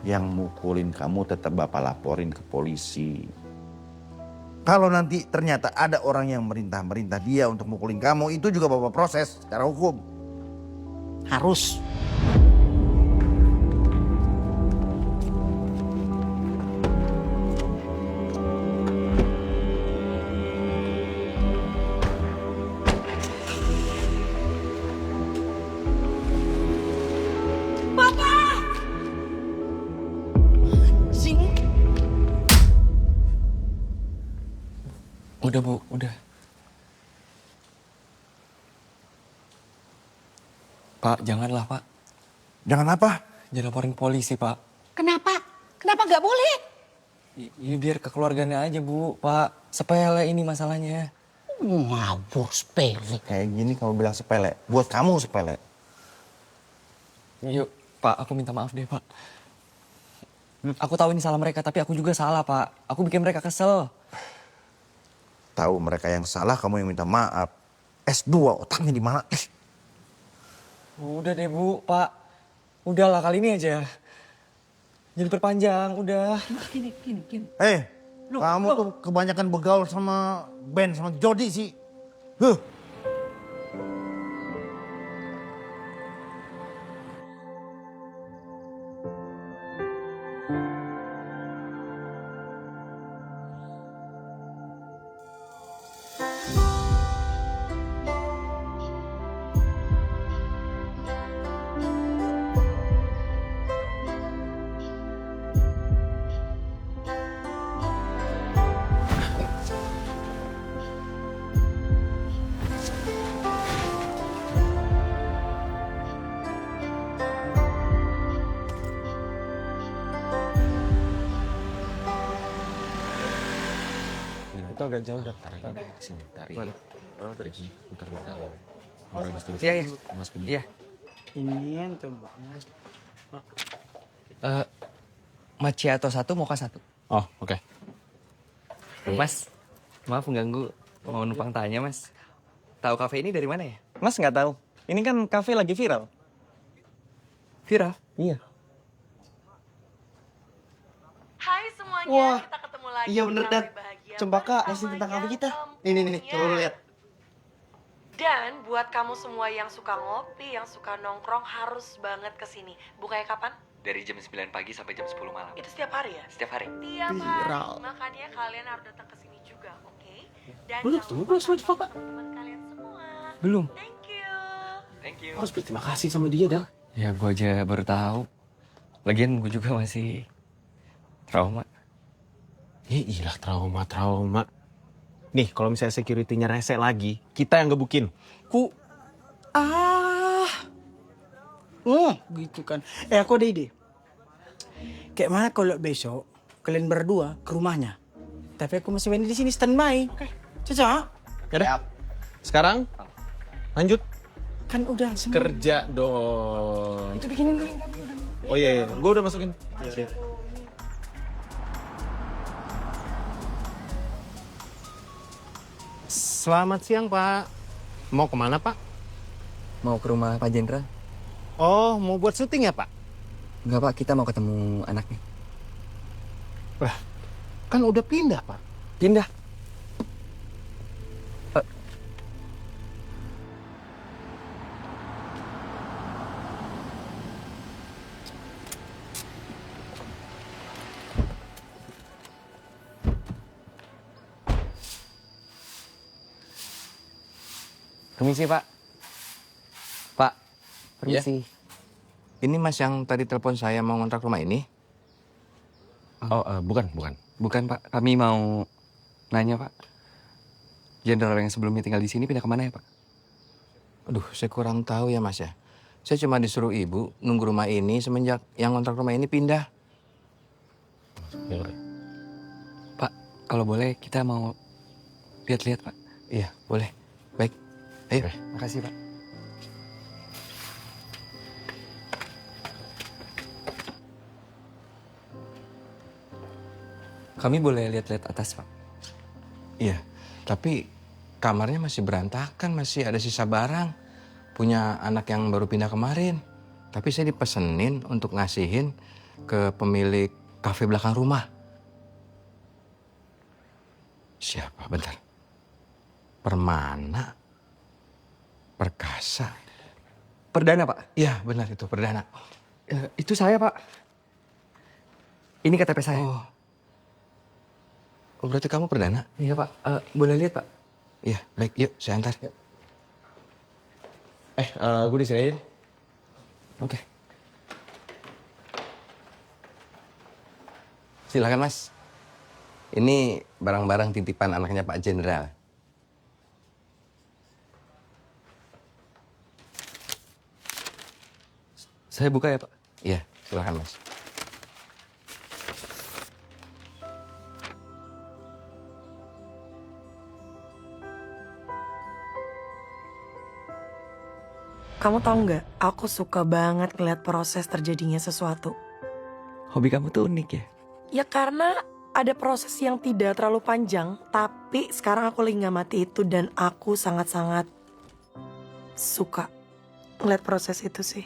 Yang mukulin kamu tetap Bapak laporin ke polisi. Kalau nanti ternyata ada orang yang merintah dia untuk mukulin kamu, itu juga Bapak proses secara hukum. Harus. Udah, Bu, udah. Pak, janganlah, Pak. Jangan apa? Jangan laporin polisi, Pak. Kenapa? Kenapa nggak boleh? Ini biar kekeluarganya aja, Bu. Pak, sepele ini masalahnya. Ngawur sepele. Kayak gini kamu bilang sepele, buat kamu sepele. Yuk, Pak, aku minta maaf deh, Pak. Aku tahu ini salah mereka, tapi aku juga salah, Pak. Aku bikin mereka kesel. Tahu mereka yang salah, kamu yang minta maaf. S2 otaknya di mana? Udah deh, Bu, Pak. Udahlah kali ini aja. Jadi perpanjang, udah. Gini. Kamu tuh kebanyakan begaul sama Ben, sama Jody sih. Itu agak jauh dah. Tarik sini, tarik. Oh, dari sini. Bentar. Iya. Iya. Ini tuh. Macchiato 1, mocha 1. Oh, oke. Mas, maaf mengganggu. Mau numpang tanya, Mas. Tahu kafe ini dari mana ya? Mas nggak tahu. Ini kan kafe lagi viral. Viral? Iya. Hai semuanya, Wah, kita ketemu lagi. iya bener, di Dad. Kafe Bahagia Cempaka bersamanya ngasih tentang kafe kita. Nih, coba lu lihat. Dan buat kamu semua yang suka ngopi, yang suka nongkrong, harus banget kesini. Bukanya kapan? Dari jam 9 pagi sampai jam 10 malam. Itu setiap hari ya? Setiap hari. Tiap Viral. hari. Makanya kalian harus datang ke sini juga, oke? Dan Belum, jangan belum, lupa Pak. teman kalian semua. Belum. Thank you. Thank you. Harus berterima kasih sama dia, Dal. Ya, gue aja baru tahu. Lagian gue juga masih trauma. Iyalah trauma. Nih, kalau misalnya security-nya rese lagi, kita yang gebukin. Gitu kan. Aku ada ide. Kayak mana kalau besok kalian berdua ke rumahnya. Tapi aku masih main di sini standby. Oke. Cocok? Ya udah. Sekarang lanjut Kan udah semua. kerja dong. Itu bikinin dulu. Oh iya, gue udah masukin. Selamat siang, Pak. Mau kemana, Pak? Mau ke rumah Pak Jenderal? Oh, mau buat syuting ya, Pak? Enggak, Pak. Kita mau ketemu anaknya. Lah, kan udah pindah, Pak. Pindah? Permisi, Pak. Pak, permisi. Ini Mas yang tadi telepon saya mau ngontrak rumah ini? Oh, bukan. Bukan, Pak. Kami mau nanya Pak. Jenderal yang sebelumnya tinggal di sini pindah kemana ya Pak? Aduh, saya kurang tahu ya Mas ya. Saya cuma disuruh ibu nunggu rumah ini semenjak yang kontrak rumah ini pindah. Pak, kalau boleh kita mau lihat-lihat Pak. Iya, boleh. Baik, ayo. Makasih Pak. Kami boleh lihat-lihat atas Pak? Iya, tapi kamarnya masih berantakan, masih ada sisa barang. Punya anak yang baru pindah kemarin. Tapi saya dipesenin untuk ngasihin ke pemilik kafe belakang rumah. Siapa? Bentar. Permana? Perkasa? Perdana Pak? Iya, benar itu Perdana. Itu saya Pak. Ini KTP saya. Oh, berarti kamu Perdana? Iya Pak. Boleh lihat Pak? Iya, baik. Yuk, saya antar. Gue diserahin. Oke. Silakan Mas. Ini barang-barang titipan anaknya Pak Jenderal. Saya buka ya Pak? Iya, silakan Mas. Kamu tahu nggak, aku suka banget ngeliat proses terjadinya sesuatu. Hobi kamu tuh unik ya? Ya karena ada proses yang tidak terlalu panjang, tapi sekarang aku lagi ngamati itu dan aku sangat-sangat suka ngeliat proses itu sih.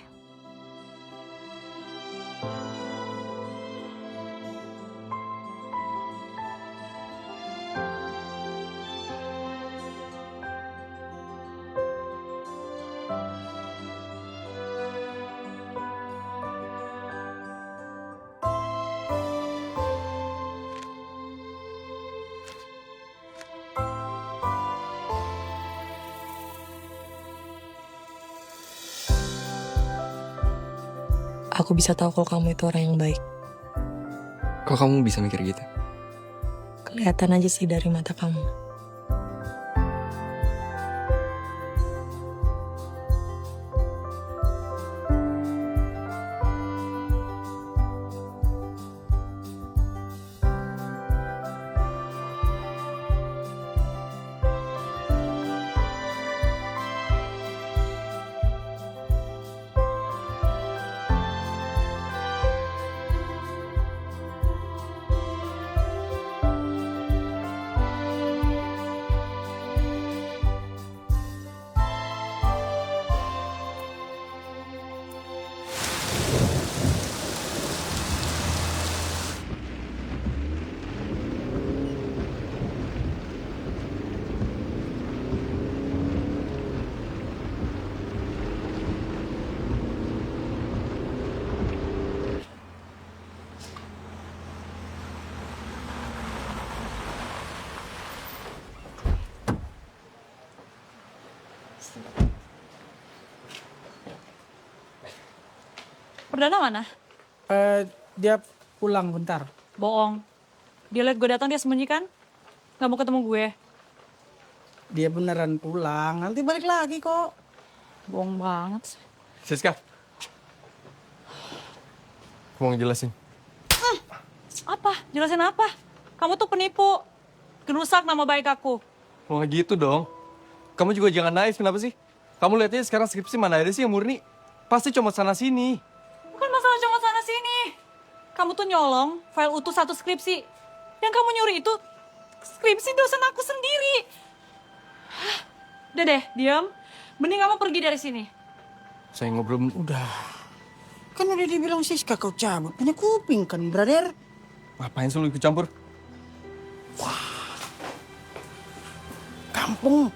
Aku bisa tahu kalau kamu itu orang yang baik. Kok kamu bisa mikir gitu? Kelihatan aja sih dari mata kamu. Perdana mana? Dia pulang bentar. Bohong. Dia lihat gue datang dia sembunyikan. Gak mau ketemu gue. Dia beneran pulang. Nanti balik lagi kok. Bohong banget sih. Siska. Aku mau ngejelasin. Apa? Jelasin apa? Kamu tuh penipu. Gerusak nama baik aku. Mau nggak gitu dong. Kamu juga jangan naif, kenapa sih? Kamu lihatnya sekarang skripsi mana ada sih yang murni? Pasti cuma sana-sini. Bukan masalah cuma sana sini. Kamu tuh nyolong file utuh satu skripsi. Yang kamu nyuri itu skripsi dosen aku sendiri. Hah? Udah deh, diam. Mending kamu pergi dari sini. Saya ngobrol. Udah. Kan udah dibilang Siska kau cabut. Punya kuping kan, brother? Ngapain sih lu ikut campur? Kampung.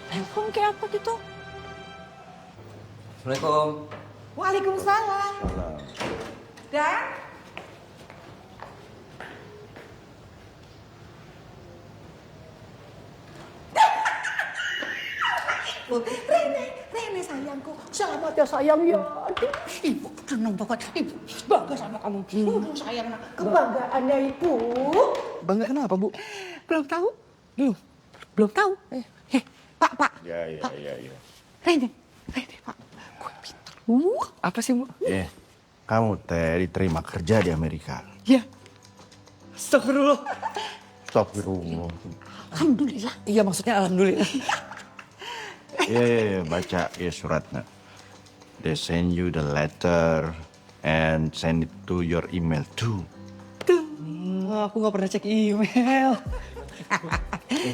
Kampung kayak apa gitu? Assalamualaikum. Waalaikumsalam. Dan? Rene sayang. sayangku. Selamat ya sayang ya. Aduh, ibu senang banget. Ibu bangga sama kamu. Sayang nak. Kebanggaannya ibu. Bangga kenapa, Bu? Belum tahu? Belum tahu. Pak. Ya. Rene, Pak. Gue pinter. Apa sih, Bu? Kamu teh diterima kerja di Amerika. Ya. Astagfirullah. Astagfirullah. Alhamdulillah. Iya, maksudnya alhamdulillah. Ya, baca ya suratnya. They send you the letter and send it to your email too. Aku nggak pernah cek email.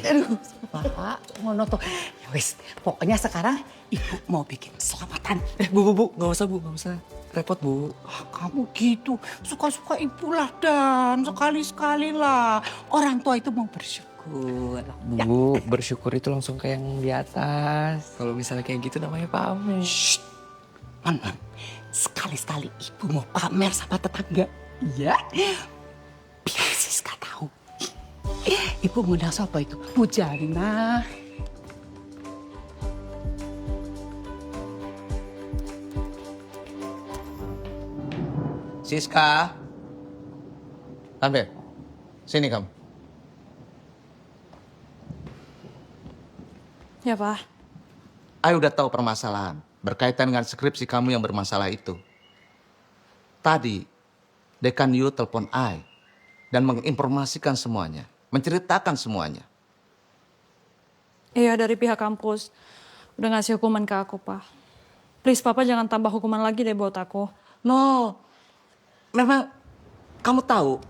Aduh, Pak, ngono tuh. Ya wis, pokoknya sekarang ibu mau bikin selamatan. Bu, nggak usah repot, Bu. Kamu gitu, suka-suka ibu lah Dan, sekali-sekali lah. Orang tua itu mau bersyukur. Bu, bersyukur itu langsung ke yang di atas. Kalau misalnya kayak gitu namanya pamer. Man, sekali-sekali ibu mau pamer sama tetangga. Iya, biar Siska tahu. Ibu ngundang siapa itu? Bu Jana. Siska. Tante, sini kamu. Ya, Pak. Ayo udah tahu permasalahan berkaitan dengan skripsi kamu yang bermasalah itu. Tadi, Dekan Yu telepon Ai dan menginformasikan semuanya, menceritakan semuanya. Iya, dari pihak kampus. Udah ngasih hukuman ke aku, Pak. Please, Papa jangan tambah hukuman lagi deh buat aku. No, memang kamu tahu,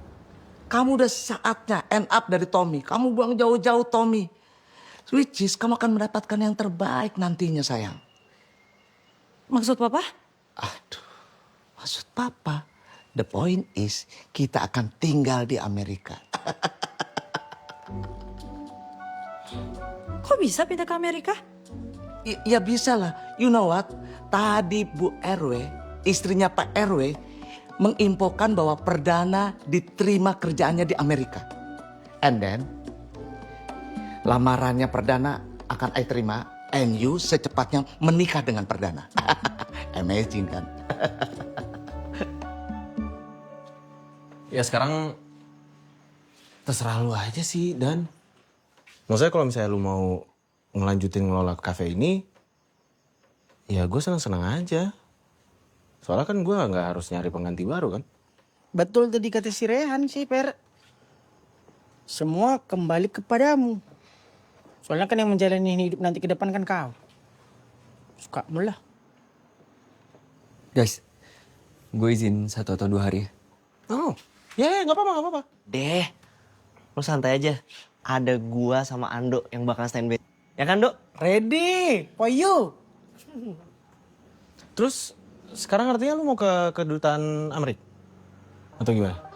kamu udah saatnya end up dari Tommy. Kamu buang jauh-jauh Tommy. Which is, kamu akan mendapatkan yang terbaik nantinya, sayang. Maksud Papa? Maksud Papa, the point is, kita akan tinggal di Amerika. Kok bisa pindah ke Amerika? Ya bisa lah. You know what? Tadi Bu RW, istrinya Pak RW, menginfokan bahwa Perdana diterima kerjaannya di Amerika. And then, lamarannya Perdana akan I terima, and you secepatnya menikah dengan Perdana. Amazing kan? Ya sekarang terserah lu aja sih, Dan. Maksudnya kalau misalnya lu mau ngelanjutin ngelola kafe ini, ya gue senang-senang aja. Soalnya kan gue nggak harus nyari pengganti baru kan. Betul tadi kata si Rehan sih, Per. Semua kembali kepadamu. Soalnya kan yang menjalani hidup nanti ke depan kan kau. Suka mulah. Guys, gue izin 1 atau 2 hari ya. Oh, ya nggak apa-apa. Deh, lu santai aja. Ada gua sama Ando yang bakal standby. Ya kan, Dok? Ready for you. Terus sekarang artinya lu mau ke kedutaan Amerika? Atau gimana?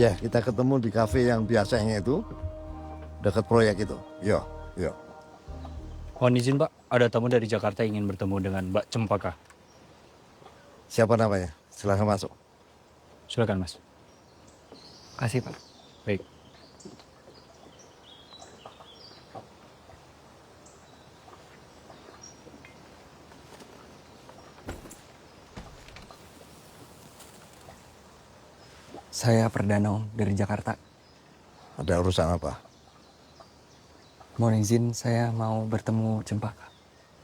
Ya, kita ketemu di kafe yang biasanya itu, dekat proyek itu. Yo. Mohon izin Pak, ada tamu dari Jakarta ingin bertemu dengan Mbak Cempaka. Siapa namanya? Silahkan masuk. Silakan Mas. Kasih Pak. Baik. Saya Perdana Om, dari Jakarta. Ada urusan apa? Mohon izin saya mau bertemu Cempaka.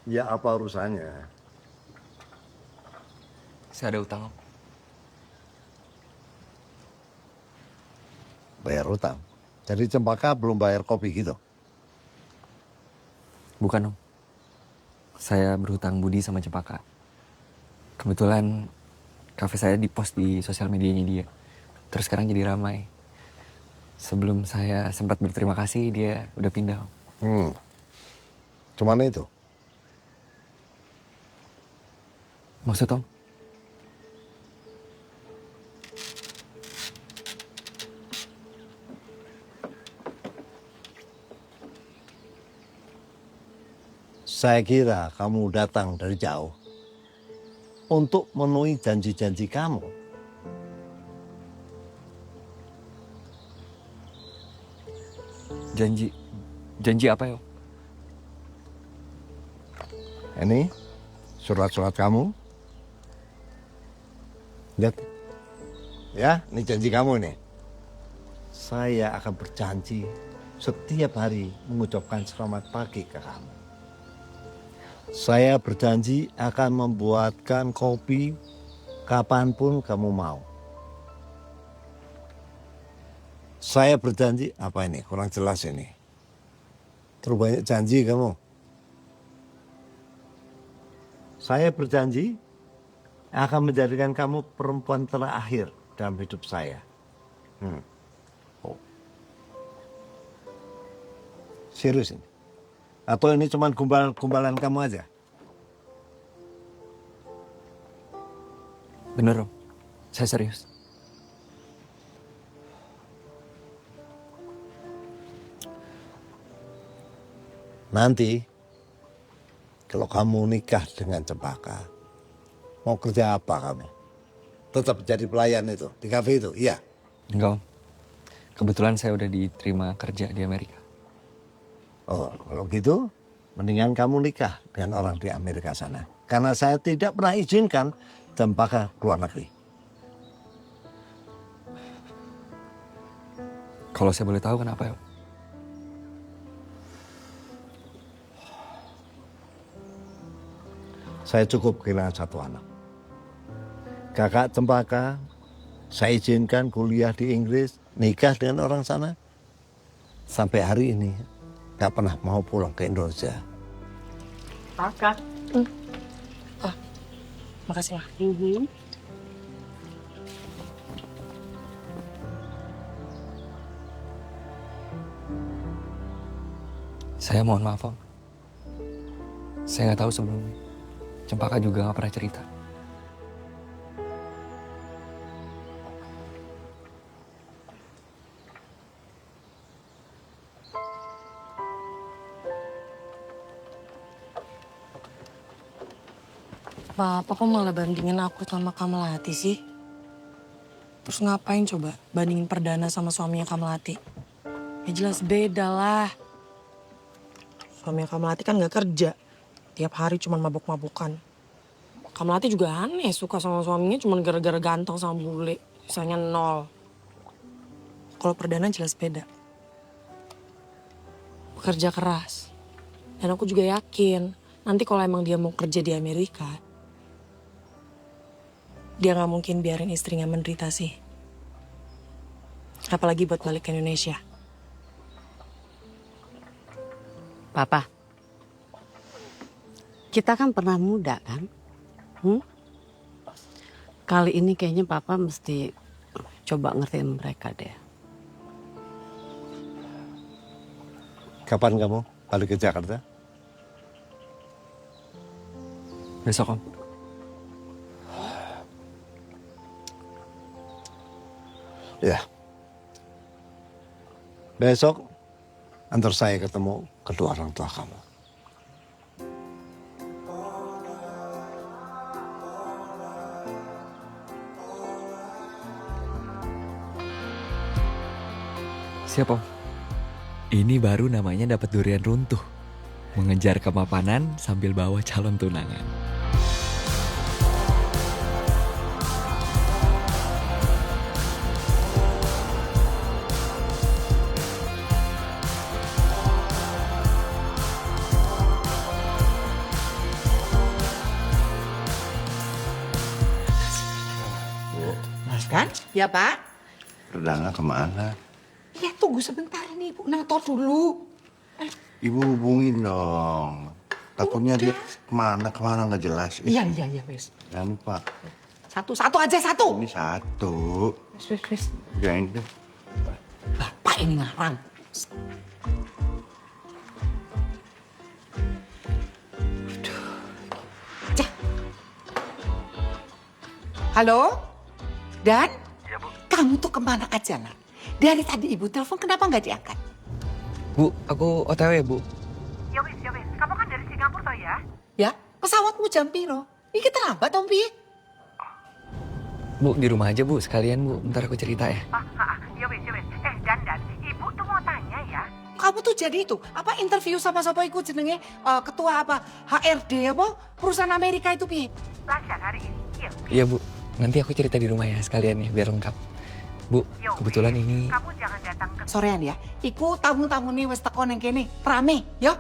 Ya, apa urusannya? Saya ada utang Om. Bayar utang? Jadi Cempaka belum bayar kopi gitu? Bukan Om. Saya berhutang budi sama Cempaka. Kebetulan kafe saya di-post di sosial medianya dia. Terus sekarang jadi ramai. Sebelum saya sempat berterima kasih, dia udah pindah. Cuman itu? Maksud Om? Saya kira kamu datang dari jauh untuk memenuhi janji-janji kamu. Janji apa ya? Ini surat-surat kamu. Lihat. Ya, ini janji kamu nih. Saya akan berjanji setiap hari mengucapkan selamat pagi ke kamu. Saya berjanji akan membuatkan kopi kapanpun kamu mau. Saya berjanji, apa ini? Kurang jelas ini. Terlalu banyak janji kamu. Saya berjanji akan menjadikan kamu perempuan terakhir dalam hidup saya. Serius ini? Atau ini cuma gumbalan kamu aja? Bener Om, saya serius. Nanti kalau kamu nikah dengan Cempaka, mau kerja apa kamu? Tetap jadi pelayan itu di kafe itu, iya? Enggak Om, kebetulan saya udah diterima kerja di Amerika. Oh, kalau gitu mendingan kamu nikah dengan orang di Amerika sana. Karena saya tidak pernah izinkan Cempaka keluar negeri. Kalau saya boleh tahu kenapa ya Om? Saya cukup kehilangan satu anak. Kakak Cempaka, saya izinkan kuliah di Inggris, nikah dengan orang sana. Sampai hari ini gak pernah mau pulang ke Indonesia. Kakak. Oh, makasih lah. Saya mohon maaf Om. Saya nggak tahu sebelumnya. Cempaka juga nggak pernah cerita. Papa kok malah bandingin aku sama Kamelati sih? Terus ngapain coba bandingin Perdana sama suaminya Kamelati? Ya jelas beda lah. Suaminya Kamelati kan gak kerja. Tiap hari cuma mabuk-mabukan. Kamelati juga aneh suka sama suaminya cuma gara-gara ganteng sama bule. Misalnya 0. Kalau Perdana jelas beda. Bekerja keras. Dan aku juga yakin nanti kalau emang dia mau kerja di Amerika, dia gak mungkin biarin istrinya menderita sih. Apalagi buat balik ke Indonesia. Papa, kita kan pernah muda kan? Kali ini kayaknya Papa mesti coba ngertiin mereka deh. Kapan kamu balik ke Jakarta? Besok Om. Ya. Besok antar saya ketemu kedua orang tua kamu. Siap Om. Ini baru namanya dapat durian runtuh. Mengejar kemapanan sambil bawa calon tunangan. Mas kan? Ya Pak. Perdana kemana? Ya tunggu sebentar ini Ibu nator dulu. Ibu hubungin dong. Takutnya dia kemana nggak jelas. Iya wes. Jangan lupa. Satu aja satu. Ini satu. Wes. Jangan deh. Bapak ini ngarang. Halo? Dan? Iya, Bu. Kamu tuh kemana aja, nak? Dari tadi Ibu telepon, kenapa nggak diangkat? Bu, aku OTW ya Bu. Ya wis. Kamu kan dari Singapura toh Ya, pesawatmu jam piro? Iki terlambat Om Pi. Bu, di rumah aja Bu, sekalian Bu. Ntar aku cerita ya. Ya wes. Dan, ibu tuh mau tanya ya. Kamu tuh jadi itu, apa interview sama siapa ikut jenenge ketua apa HRD apa perusahaan Amerika itu Pi? Lancar hari ini. Iya. Iya Bu, nanti aku cerita di rumah ya sekalian ya, biar lengkap. Bu, kebetulan ini... Kamu jangan datang ke... Sorean ya, iku tamu-tamu nih wes teko neng kene, rame, yo.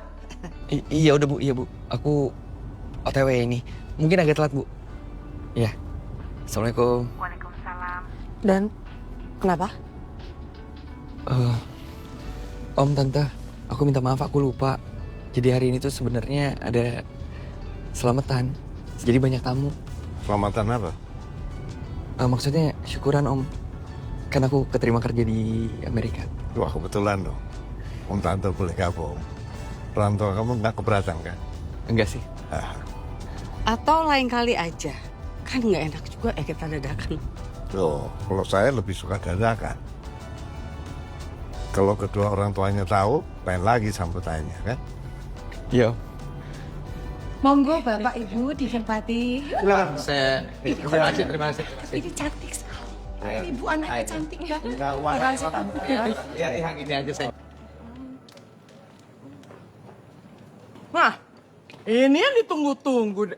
Iya udah Bu, iya Bu. Aku OTW ini. Mungkin agak telat Bu. Iya. Assalamualaikum. Waalaikumsalam. Dan kenapa? Om, Tante, aku minta maaf, aku lupa. Jadi hari ini tuh sebenarnya ada selamatan. Jadi banyak tamu. Selamatan apa? Maksudnya syukuran Om. Kan aku keterima kerja di Amerika. Wah, kebetulan dong. Om Tante boleh gabung. Orang tua kamu nggak keberatan kan? Enggak sih. Atau lain kali aja. Kan nggak enak juga kita dadakan. Loh, kalau saya lebih suka dadakan. Kalau kedua orang tuanya tahu, pengen lagi sambutannya kan? Iya. Monggo Bapak Ibu ditempati. Terima kasih. Ini cantik sekali. Ibu anaknya cantik ya. Terima kasih. Ya, yang ini aja saya. Nah, ini yang ditunggu-tunggu.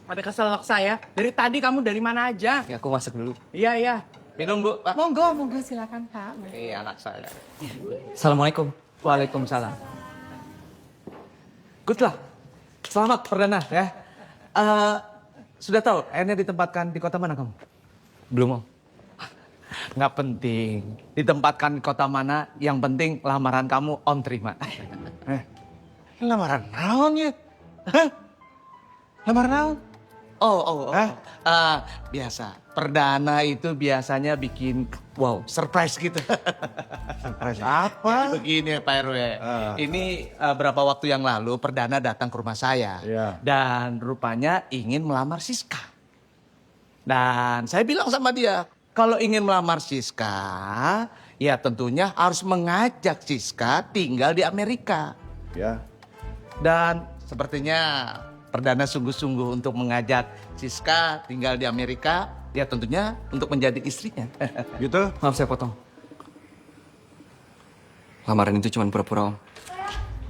Ada keselak saya. Dari tadi kamu dari mana aja? Ya, aku masuk dulu. Iya. Minum Bu, Pak. Monggo silakan Pak. Iya, anak saya. Assalamualaikum. Waalaikumsalam. Good lah. Selamat perdana ya. Sudah tahu akhirnya ditempatkan di kota mana kamu? Belum Om. Nggak penting. Ditempatkan di kota mana, yang penting lamaran kamu Om terima. Lamaran naon ya? Lamaran naon? Oh. Biasa. Perdana itu biasanya bikin wow, surprise gitu. Surprise apa? Begini Pak RW. Ini berapa waktu yang lalu Perdana datang ke rumah saya. Dan rupanya ingin melamar Siska. Dan saya bilang sama dia, kalau ingin melamar Siska, ya tentunya harus mengajak Siska tinggal di Amerika. Ya. Dan sepertinya Perdana sungguh-sungguh untuk mengajak Siska tinggal di Amerika, ya tentunya untuk menjadi istrinya. Gitu? Maaf saya potong. Lamaran itu cuma pura-pura Om.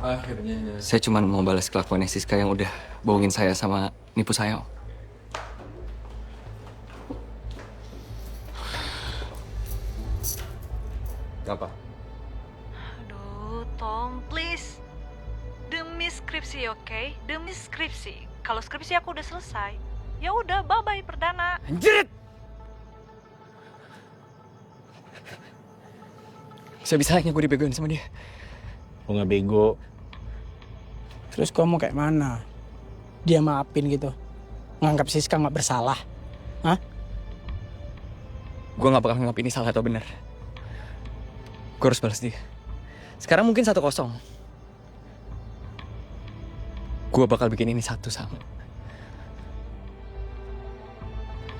Akhirnya. Saya cuma mau balas kelakuannya Siska yang udah bohongin saya sama nipu saya Om. Apa? Aduh, Tom, please. Demi skripsi, oke? Demi skripsi. Kalau skripsi aku udah selesai, ya udah, bye-bye Perdana. Anjir! Saya bisa gue dibegoin sama dia. Gue nggak bego. Terus kamu kayak mana? Dia maafin gitu? Nganggap Siska nggak bersalah? Hah? Gue gak bakal nganggap ini salah atau benar. Gue harus balas dia. Sekarang mungkin 1-0. Gue bakal bikin ini 1 sama.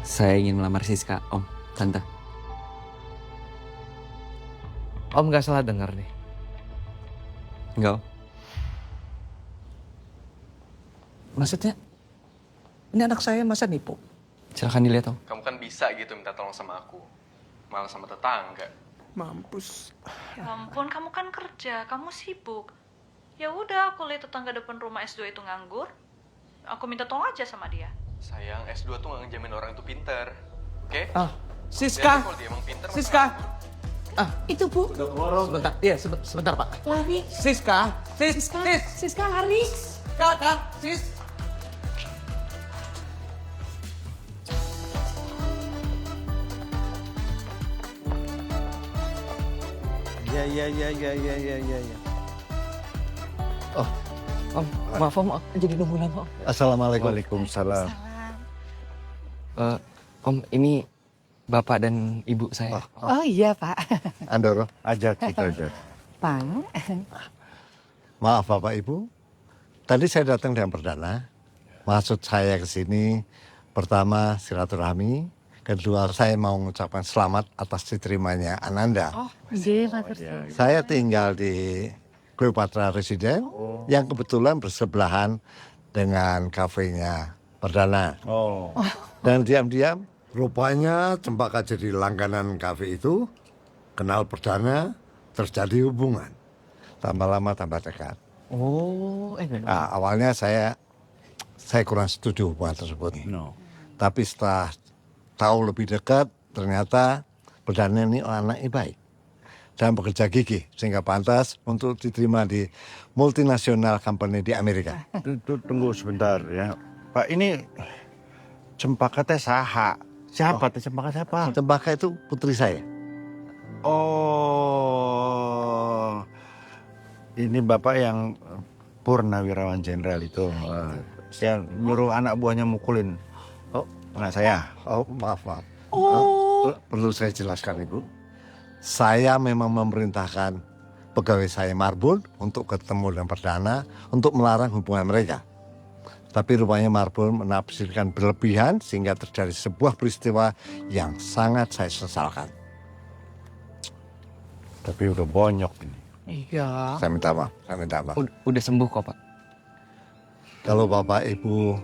Saya ingin melamar Siska, Om, Tante. Om gak salah dengar nih. Enggak, Om. Maksudnya, ini anak saya masa nipu? Silahkan dilihat, Om. Kamu kan bisa gitu minta tolong sama aku. Malah sama tetangga. Mampus. Ya ampun, kamu kan kerja, kamu sibuk. Ya udah, aku lihat tetangga depan rumah S2 itu nganggur. Aku minta tolong aja sama dia. Sayang, S2 tuh gak ngejamin orang itu pinter. Oke? Siska! Jadi kalau dia emang pinter, Siska! Itu Bu. Sebentar, iya sebentar Pak. Lari. Siska! Siska lari. Kakak, Sis! Ya. Oh, Om, maaf Om, jadi nunggu lama Om. Assalamualaikum. Waalaikumsalam. Om, ini Bapak dan Ibu saya. Oh iya Pak. Andoro, ajak kita aja. Pak. Maaf Bapak Ibu, tadi saya datang dengan Perdana. Maksud saya ke sini, pertama silaturahmi, kedua saya mau mengucapkan selamat atas diterimanya Ananda. Iya, Pak. Saya tinggal di Cleopatra Residen yang kebetulan bersebelahan dengan kafenya Perdana. Oh. Dan diam-diam rupanya Cempaka jadi langganan kafe itu, kenal Perdana, terjadi hubungan. Tambah lama tambah dekat. Oh, Nah, awalnya saya kurang setuju hubungan tersebut. Tapi setelah tahu lebih dekat, ternyata Perdana ini anaknya baik dan bekerja gigih sehingga pantas untuk diterima di multinasional company di Amerika. Tunggu sebentar ya. Pak, ini Cempaka teh saha? Siapa teh Cempaka siapa? Cempaka itu putri saya. Oh, ini Bapak yang Purnawirawan Jenderal itu. Yang nyuruh anak buahnya mukulin anak saya. Oh, maaf. Perlu saya jelaskan, Ibu. Saya memang memerintahkan pegawai saya Marbun untuk ketemu dengan Perdana untuk melarang hubungan mereka. Tapi rupanya Marbun menafsirkan berlebihan sehingga terjadi sebuah peristiwa yang sangat saya sesalkan. Tapi udah bonyok ini. Iya. Saya minta maaf. Udah sembuh kok, Pak. Kalau Bapak Ibu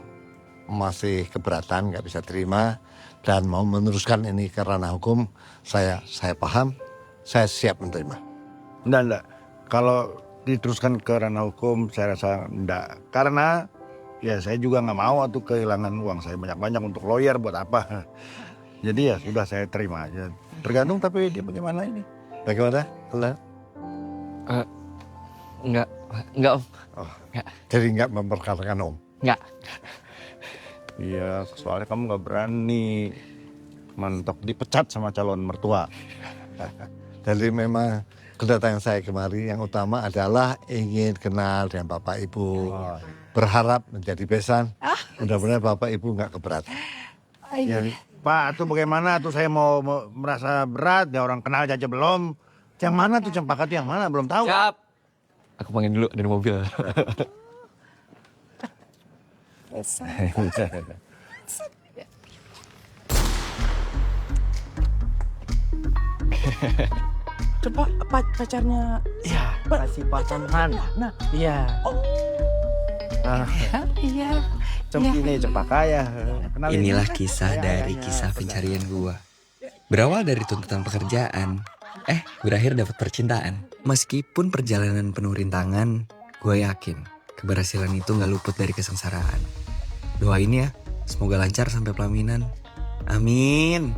masih keberatan, nggak bisa terima, dan mau meneruskan ini ke ranah hukum, saya paham, saya siap menerima. Enggak. Kalau diteruskan ke ranah hukum, saya rasa enggak. Karena ya saya juga nggak mau tuh kehilangan uang saya banyak-banyak untuk lawyer buat apa. Jadi ya sudah saya terima aja. Tergantung tapi dia bagaimana ini. Bagaimana? Enggak, Om. Oh, jadi nggak memperkarakan Om? Enggak. Iya, soalnya kamu nggak berani mentok dipecat sama calon mertua. Jadi memang kedatangan saya kemari yang utama adalah ingin kenal dengan Bapak Ibu. Berharap menjadi besan. Mudah-mudahan Bapak Ibu nggak keberatan. Ya, Pak, tuh bagaimana tuh saya mau merasa berat, ya orang kenal aja belum. Yang mana tuh Cempaka tuh yang mana belum tahu. Siap. Aku panggil dulu dari mobil. Coba pacarnya. Ya, kasih pasangan. Nah, iya. Iya. Ini Cempaka ya. Kenalin. Inilah kisah dari kisah pencarian gua. Berawal dari tuntutan pekerjaan, berakhir dapat percintaan. Meskipun perjalanan penuh rintangan, gue yakin keberhasilan itu gak luput dari kesengsaraan. Doain ya, semoga lancar sampai pelaminan. Amin.